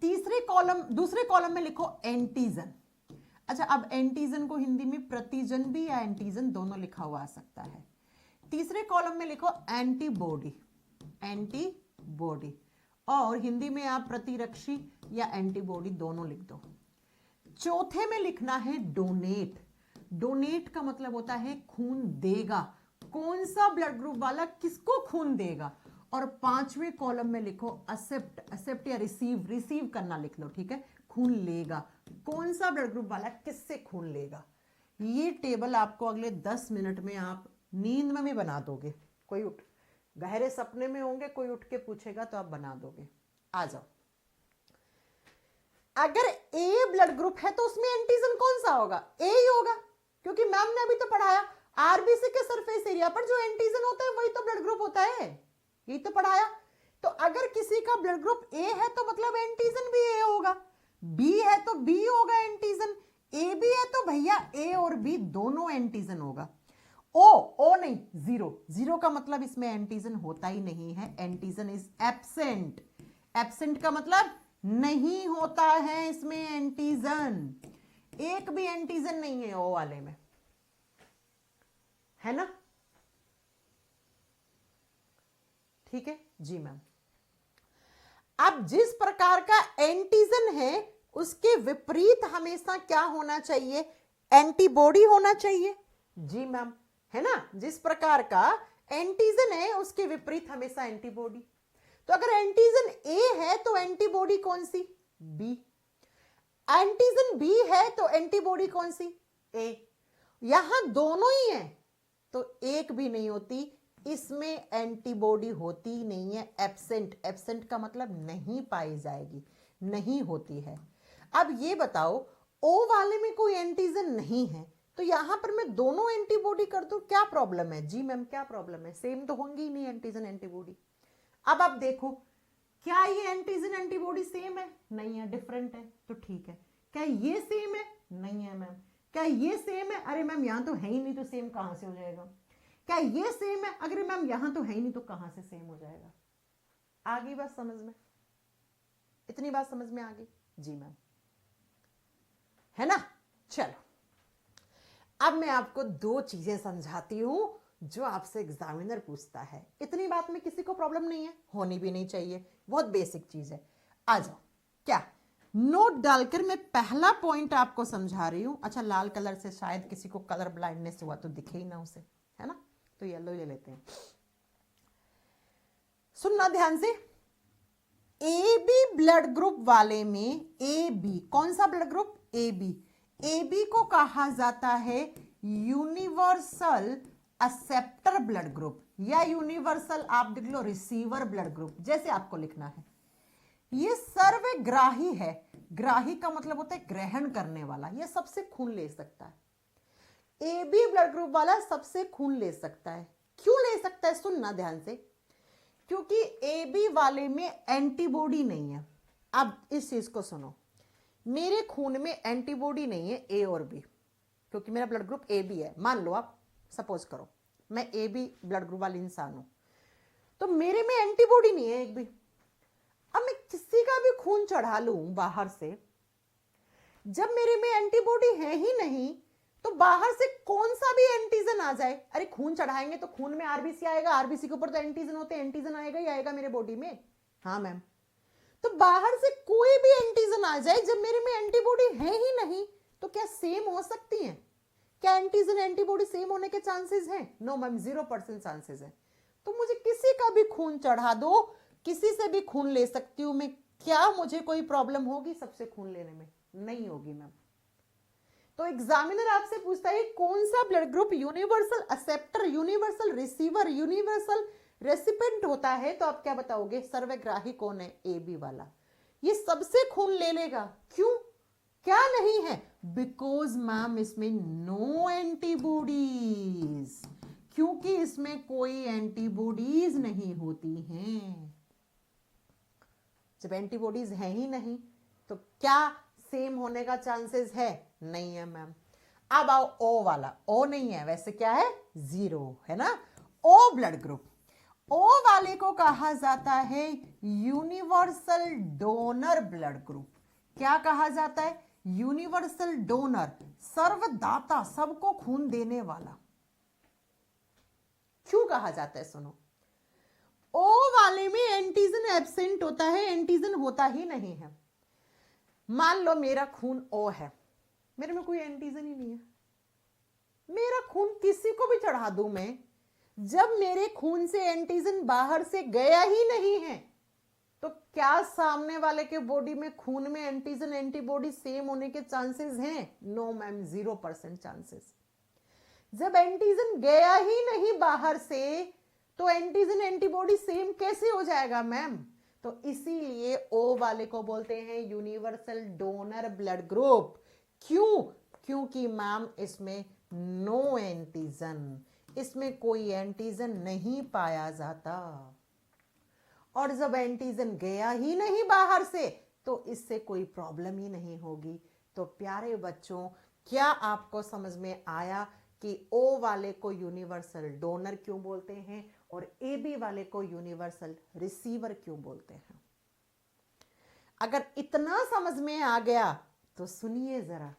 दूसरे कॉलम में लिखो एंटीजन। अच्छा, अब एंटीजन को हिंदी में प्रतिजन भी या एंटीजन दोनों लिखा हुआ आ सकता है। तीसरे कॉलम में लिखो एंटीबॉडी, एंटीबॉडी, और हिंदी में आप प्रतिरक्षी या एंटीबॉडी दोनों लिख दो। चौथे में लिखना है डोनेट। डोनेट का मतलब होता है खून देगा, कौन सा ब्लड ग्रुप वाला किसको खून देगा। और पांचवें कॉलम में लिखो एक्सेप्ट, एक्सेप्ट या रिसीव, रिसीव करना लिख लो, ठीक है? खून लेगा, कौन सा ब्लड ग्रुप वाला किससे खून लेगा। ये टेबल आपको अगले 10 मिनट में आप नींद में भी बना दोगे। कोई उठ, गहरे सपने में होंगे, कोई उठ के पूछेगा तो आप बना दोगे। आ जाओ। अगर ए ब्लड ग्रुप है तो उसमें एंटीजन कौन सा होगा? ए ही होगा, क्योंकि मैम ने अभी तो पढ़ाया आरबीसी के सरफेस एरिया पर जो एंटीजन होता है वही तो ब्लड ग्रुप होता है, यही तो पढ़ाया। तो अगर किसी का ब्लड ग्रुप ए है तो मतलब एंटीजन भी ए होगा, बी है तो बी होगा एंटीजन, ए बी है तो भैया ए और बी दोनों एंटीजन होगा। ओ नहीं, जीरो, जीरो का मतलब इसमें एंटीजन होता ही नहीं है। Antigen is absent. एब्सेंट का मतलब नहीं होता है इसमें एंटीजन, एक भी एंटीजन नहीं है ओ वाले में, है ना? ठीक है जी मैम। अब जिस प्रकार का एंटीजन है उसके विपरीत हमेशा क्या होना चाहिए? एंटीबॉडी होना चाहिए। जी मैम, है ना? जिस प्रकार का एंटीजन है उसके विपरीत हमेशा एंटीबॉडी। तो अगर एंटीजन ए है तो एंटीबॉडी कौन सी? बी। एंटीजन बी है तो एंटीबॉडी कौन सी? ए। यहां दोनों ही है तो एक भी नहीं होती, इसमें एंटीबॉडी होती नहीं है, एब्सेंट। एब्सेंट का मतलब नहीं पाई जाएगी, नहीं होती है। अब ये बताओ, ओ वाले में कोई एंटीजन नहीं है तो यहां पर मैं दोनों एंटीबॉडी कर दूं, क्या प्रॉब्लम है? जी मैम, क्या प्रॉब्लम है? सेम तो होंगी ही नहीं एंटीजन एंटीबॉडी। अब आप देखो, क्या ये एंटीजन एंटीबॉडी सेम है? नहीं है, डिफरेंट है, तो ठीक है। क्या ये सेम है? नहीं है मैम। क्या ये सेम है? अरे मैम यहां तो है ही नहीं, तो सेम कहां से हो जाएगा? क्या ये सेम है? अगर मैम यहां तो है ही नहीं तो कहां से सेम हो जाएगा? आ गई बात समझ में? इतनी बात समझ में आ गई? जी मैम, है ना? चलो, अब मैं आपको दो चीजें समझाती हूं जो आपसे एग्जामिनर पूछता है। इतनी बात में किसी को प्रॉब्लम नहीं है, होनी भी नहीं चाहिए, बहुत बेसिक चीज है। आ जाओ। क्या नोट डालकर मैं पहला पॉइंट आपको समझा रही हूं। अच्छा, लाल कलर से शायद किसी को कलर ब्लाइंडनेस हुआ तो दिखे ही ना उसे, है ना? तो येलो ले लेते हैं। सुनना ध्यान से। ए बी ब्लड ग्रुप वाले में ए बी, कौन सा blood group? A B. A B को कहा जाता है यूनिवर्सल एक्सेप्टर ब्लड ग्रुप या यूनिवर्सल आप लिख लो रिसीवर ब्लड ग्रुप, जैसे आपको लिखना है। ये सर्वग्राही है। ग्राही का मतलब होता है ग्रहण करने वाला, ये सबसे खून ले सकता है। ए बी ब्लड ग्रुप वाला सबसे खून ले सकता है। क्यों ले सकता है, सुनना ध्यान से, क्योंकि ए बी वाले में एंटीबॉडी नहीं है। अब इस चीज को सुनो, मेरे खून में एंटीबॉडी नहीं है ए और बी, क्योंकि मेरा ब्लड ग्रुप ए बी है। मान लो आप, सपोज करो मैं ए बी ब्लड ग्रुप वाली इंसान हूं, तो मेरे में एंटीबॉडी नहीं है एक भी। अब मैं किसी का भी खून चढ़ा लूं बाहर से, जब मेरे में एंटीबॉडी है ही नहीं, तो बाहर से कौन सा भी एंटीजन आ जाए, अरे खून चढ़ाएंगे तो खून में आरबीसी आएगा, आरबीसी के ऊपर तो एंटीजन होते हैं, एंटीजन आएगा ही आएगा मेरे बॉडी में। हाँ मैम, तो बाहर से कोई भी एंटीजन आ जाए, जब मेरे में एंटीबॉडी है ही नहीं, तो क्या सेम हो सकती है? क्या एंटीजन एंटीबॉडी सेम होने के चांसेस हैं? नो मैम, 0% चांसेस है। तो मुझे किसी का भी खून चढ़ा दो, किसी से भी खून ले सकती हूं मैं, क्या मुझे कोई प्रॉब्लम होगी सबसे खून लेने में? नहीं होगी मैम। तो एग्जामिनर आपसे पूछता है कौन सा blood group universal acceptor, universal receiver, universal recipient होता है, तो आप क्या बताओगे? सर्वग्राही कौन है? ए बी वाला। ये सबसे खून ले लेगा। क्यों? क्या नहीं है? बिकॉज मैम इसमें नो एंटीबॉडीज, क्योंकि इसमें कोई एंटीबॉडीज नहीं होती हैं। जब एंटीबॉडीज है ही नहीं, तो क्या सेम होने का चांसेस है? नहीं है मैम। अब आओ ओ वाला। ओ नहीं है, वैसे क्या है? 0 है ना। ओ ब्लड ग्रुप, ओ वाले को कहा जाता है यूनिवर्सल डोनर ब्लड ग्रुप। क्या कहा जाता है? यूनिवर्सल डोनर, सर्वदाता, सबको खून देने वाला। क्यों कहा जाता है? सुनो, ओ वाले में एंटीजन एब्सेंट होता है, एंटीजन होता ही नहीं है। मान लो मेरा खून ओ है, मेरे में कोई एंटीजन ही नहीं है, मेरा खून किसी को भी चढ़ा दूं मैं, जब मेरे खून से एंटीजन बाहर से गया ही नहीं है, तो क्या सामने वाले के बॉडी में खून में एंटीजन एंटीबॉडी सेम होने के चांसेस हैं? No ma'am, 0% chances. जब एंटीजन गया ही नहीं बाहर से, तो एंटीजन एंटीबॉडी सेम कैसे हो जाएगा मैम? तो इसीलिए ओ वाले को बोलते हैं यूनिवर्सल डोनर ब्लड ग्रुप। क्यों? क्योंकि मैम इसमें नो एंटीजन, इसमें कोई एंटीजन नहीं पाया जाता, और जब एंटीजन गया ही नहीं बाहर से, तो इससे कोई प्रॉब्लम ही नहीं होगी। तो प्यारे बच्चों, क्या आपको समझ में आया कि ओ वाले को यूनिवर्सल डोनर क्यों बोलते हैं और ए बी वाले को यूनिवर्सल रिसीवर क्यों बोलते हैं? अगर इतना समझ में आ गया तो सुनिए जरा,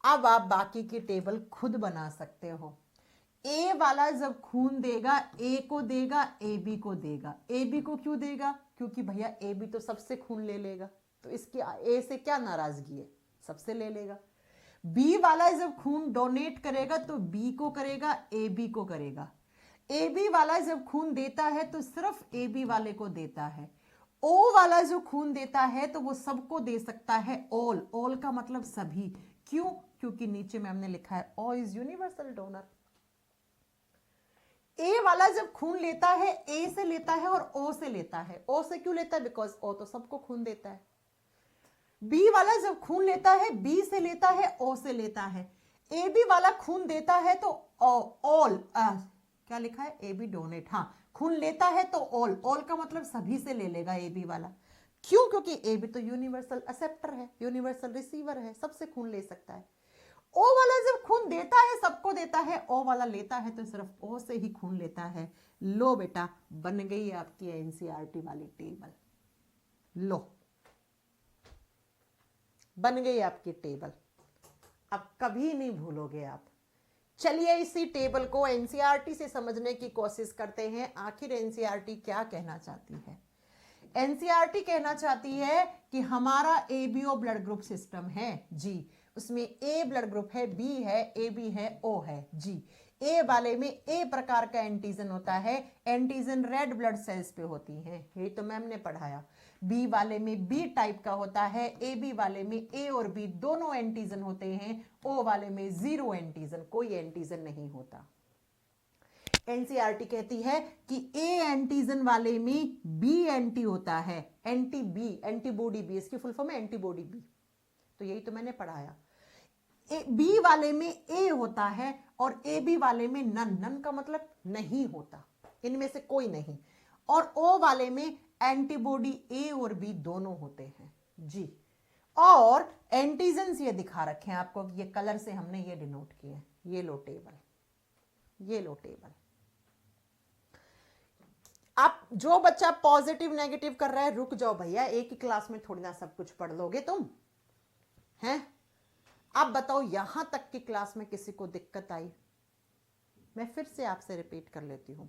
अब आप बाकी की टेबल खुद बना सकते हो। ए वाला जब खून देगा, ए को देगा, ए बी को देगा। ए बी को क्यों देगा? क्योंकि भैया ए बी तो सबसे खून ले लेगा, तो इसकी ए से क्या नाराजगी है? सबसे ले लेगा। बी वाला जब खून डोनेट करेगा तो बी को करेगा, ए बी को करेगा। ए बी वाला जब खून देता है तो सिर्फ ए बी वाले को देता है। ओ वाला जो खून देता है तो वो सबको दे सकता है, ऑल। ऑल का मतलब सभी। क्यों? क्योंकि नीचे में हमने लिखा है ओ इज यूनिवर्सल डोनर। ए वाला जब खून लेता है, ए से लेता है और ओ से लेता है। ओ से क्यों लेता है? बिकॉज ओ तो सबको खून देता है। बी वाला जब खून लेता है, बी से लेता है, ओ से लेता है। ए बी वाला खून देता है तो ऑल, क्या लिखा है? A B donate. हाँ, खून लेता है तो ऑल। ऑल का मतलब सभी से ले लेगा ए बी वाला। क्यों? क्योंकि ए बी तो यूनिवर्सल एक्सेप्टर है, यूनिवर्सल रिसीवर है, सबसे खून ले सकता है। ओ वाला जब खून देता है सबको देता है, ओ वाला लेता है तो सिर्फ ओ से ही खून लेता है। लो बेटा, बन गई आपकी एनसीईआरटी वाली टेबल। लो, बन गई आपकी टेबल, अब कभी नहीं भूलोगे आप। चलिए इसी टेबल को एनसीईआरटी से समझने की कोशिश करते हैं। आखिर एनसीईआरटी क्या कहना चाहती है? एनसीईआरटी कहना चाहती है कि हमारा एबीओ ब्लड ग्रुप सिस्टम है जी, उसमें ए ब्लड ग्रुप है, बी है, ए बी है, ओ है जी। ए वाले में ए प्रकार का एंटीजन होता है, एंटीजन रेड ब्लड सेल्स पे होती हैं, ये तो मैम ने पढ़ाया। बी वाले में बी टाइप का होता है, ए बी वाले में ए और बी दोनों एंटीजन होते हैं, ओ वाले में 0 एंटीजन, कोई एंटीजन नहीं होता। एनसीईआरटी कहती है कि ए एंटीजन वाले में बी एंटी होता है, एंटी बी, एंटीबॉडी बी, इसकी फुल फॉर्म है एंटीबॉडी बी। तो यही तो मैंने पढ़ाया। बी वाले में ए होता है और ए बी वाले में नन, नन का मतलब नहीं होता, इनमें से कोई नहीं। और ओ वाले में एंटीबॉडी ए और बी दोनों होते हैं जी। और एंटीजन्स ये दिखा रखे हैं आपको, ये कलर से हमने ये डिनोट किए, ये लो टेबल, ये लो टेबल। आप जो बच्चा पॉजिटिव नेगेटिव कर रहा है रुक जाओ भैया, एक ही क्लास में थोड़ी ना सब कुछ पढ़ लोगे तुम, हैं? आप बताओ यहां तक की क्लास में किसी को दिक्कत आई? मैं फिर से आपसे रिपीट कर लेती हूं,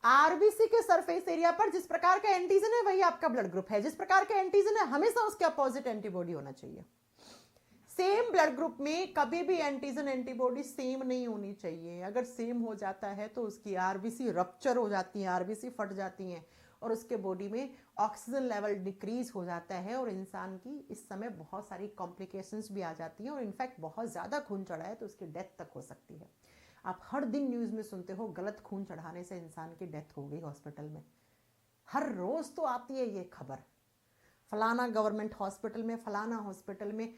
आरबीसी के सरफेस एरिया पर जिस प्रकार का एंटीजन है वही आपका ब्लड ग्रुप है, जिस प्रकार का एंटीजन है हमेशा उसके अपोजिट एंटीबॉडी होना चाहिए। सेम ब्लड ग्रुप में कभी भी एंटीजन एंटीबॉडी सेम नहीं होनी चाहिए। अगर सेम हो जाता है तो उसकी आरबीसी रप्चर हो जाती है, आरबीसी फट जाती हैं और उसके बॉडी में ऑक्सीजन लेवल डिक्रीज हो जाता है और इंसान की इस समय बहुत सारी कॉम्प्लिकेशंस भी आ जाती हैं और इनफैक्ट बहुत ज़्यादा खून चढ़ा है तो उसकी डेथ तक हो सकती है। आप हर दिन न्यूज़ में सुनते हो गलत खून चढ़ाने से इंसान की डेथ हो गई हॉस्पिटल में, हर रोज़ तो आती है ये खबर, फलाना गवर्नमेंट हॉस्पिटल में, फलाना हॉस्पिटल में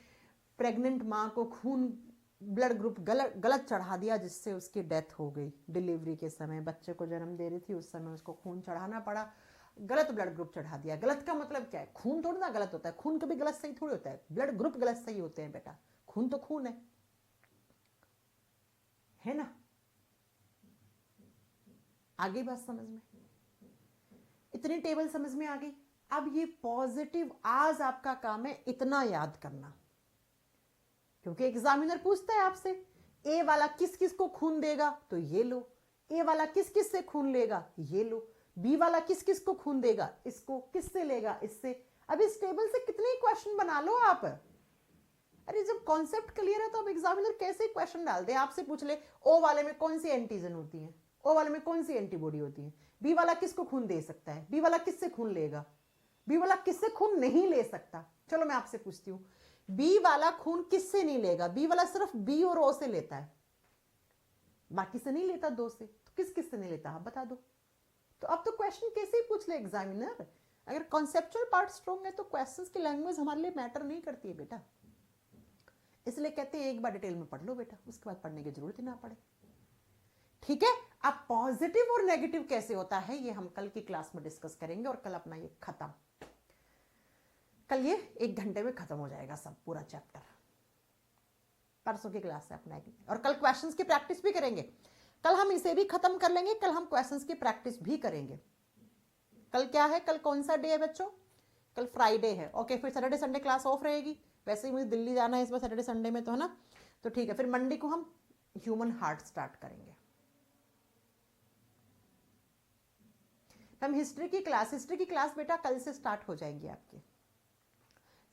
प्रेग्नेंट माँ को खून ब्लड ग्रुप गलत चढ़ा दिया जिससे उसकी डेथ हो गई। डिलीवरी के समय बच्चे को जन्म दे रही थी उस समय उसको खून चढ़ाना पड़ा, गलत ब्लड ग्रुप चढ़ा दिया। गलत का मतलब क्या है? खून थोड़ा ना गलत होता है, खून कभी गलत सही थोड़ी होता है, ब्लड ग्रुप गलत सही होते हैं बेटा, खून तो खून है ना? आगे बात समझ में? इतनी टेबल समझ में आ गई। अब ये पॉजिटिव, आज आपका काम है इतना याद करना, क्योंकि एग्जामिनर पूछता है आपसे ए वाला किस किस को खून देगा, तो ये लो, ए वाला किस किस से खून लेगा, ये लो, बी वाला किस किस को खून देगा, इसको, किससे लेगा, इससे। अब इस टेबल से कितने क्वेश्चन बना लो आप। अरे जब कॉन्सेप्ट क्लियर है तो अब एग्जामिनर कैसे क्वेश्चन डाल दे, आपसे पूछ ले ओ वाले में कौन सी एंटीजन होती है, ओ वाले में कौन सी एंटीबॉडी होती है, बी वाला किसको खून दे सकता है, बी वाला किससे खून लेगा, बी वाला किससे खून नहीं ले सकता। चलो मैं आपसे पूछती हूं, बी वाला खून किससे नहीं लेगा? बी वाला सिर्फ बी और ओ से लेता है, बाकी से नहीं लेता, दो से। तो किस किस से नहीं लेता आप बता दो। तो अब तो क्वेश्चन कैसे ही पूछ ले एग्जामिनर। अगर कॉन्सेप्चुअल पार्ट स्ट्रॉन्ग है तो क्वेश्चंस की लैंग्वेज हमारे लिए मैटर नहीं करती है बेटा, इसलिए कहते हैं एक बार डिटेल में पढ़ लो बेटा, उसके बाद पढ़ने की जरूरत ही ना पड़े। ठीक है? अब पॉजिटिव और नेगेटिव कैसे होता है ये हम कल की क्लास में डिस्कस करेंगे और कल अपना ये खत्म, कल ये 1 घंटे में खत्म हो जाएगा सब पूरा चैप्टर, परसों की क्लास से अपना। और कल क्वेश्चंस की प्रैक्टिस भी करेंगे, कल हम इसे भी खत्म कर लेंगे, कल हम क्वेश्चंस की प्रैक्टिस भी करेंगे। कल क्या है? कल कौन सा डे है बच्चों? कल फ्राइडे है। ओके, फिर सैटरडे संडे क्लास ऑफ रहेगी, वैसे ही मुझे दिल्ली जाना है इस बार सैटरडे संडे में, तो है ना, तो ठीक है। फिर मंडे को हम ह्यूमन हार्ट स्टार्ट करेंगे। हम हिस्ट्री की क्लास बेटा कल से स्टार्ट हो जाएगी आपकी।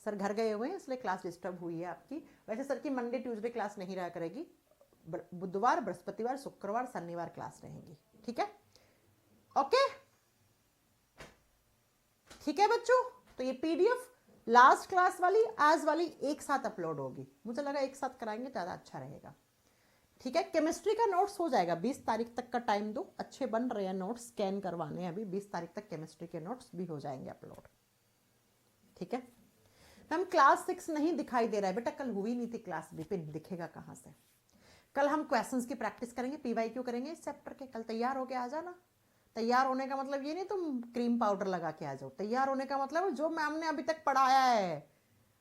सर घर गए हुए हैं इसलिए क्लास डिस्टर्ब हुई है आपकी। वैसे सर की मंडे ट्यूसडे क्लास नहीं रहा करेगी, बुधवार बृहस्पतिवार शुक्रवार शनिवार क्लास रहेंगी। ठीक है? ओके, ठीक है बच्चों। तो ये पीडीएफ लास्ट क्लास वाली आज वाली एक साथ अपलोड होगी, मुझे लगा एक साथ कराएंगे ज़्यादा अच्छा रहेगा। ठीक है? केमिस्ट्री का नोट्स हो जाएगा, 20 तारीख तक का टाइम दो, अच्छे बन रहे हैं नोट्स, स्कैन करवाने हैं अभी, 20 तारीख तक केमिस्ट्री के नोट्स भी हो जाएंगे अपलोड। ठीक है मैम? क्लास 6 नहीं दिखाई दे रहा है बेटा, कल हुई नहीं थी क्लास, विपिन दिखेगा कहाँ से। कल हम क्वेश्चंस की प्रैक्टिस करेंगे, पीवाईक्यू करेंगे इस चैप्टर के। कल तैयार होके आ जाना। तैयार होने का मतलब ये नहीं तुम क्रीम पाउडर लगा के आ जाओ, तैयार होने का मतलब जो मैम ने अभी तक पढ़ाया है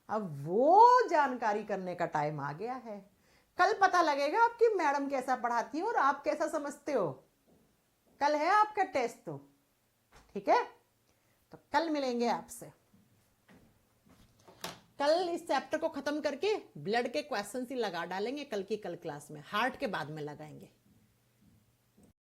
अब वो जानकारी करने का टाइम आ गया है। कल पता लगेगा आपकी मैडम कैसा पढ़ाती है और आप कैसा समझते हो। कल है आपका टेस्ट तो, ठीक है? तो कल मिलेंगे आपसे। कल इस चैप्टर को खत्म करके ब्लड के क्वेश्चन ही लगा डालेंगे कल की कल क्लास में, हार्ट के बाद में लगाएंगे।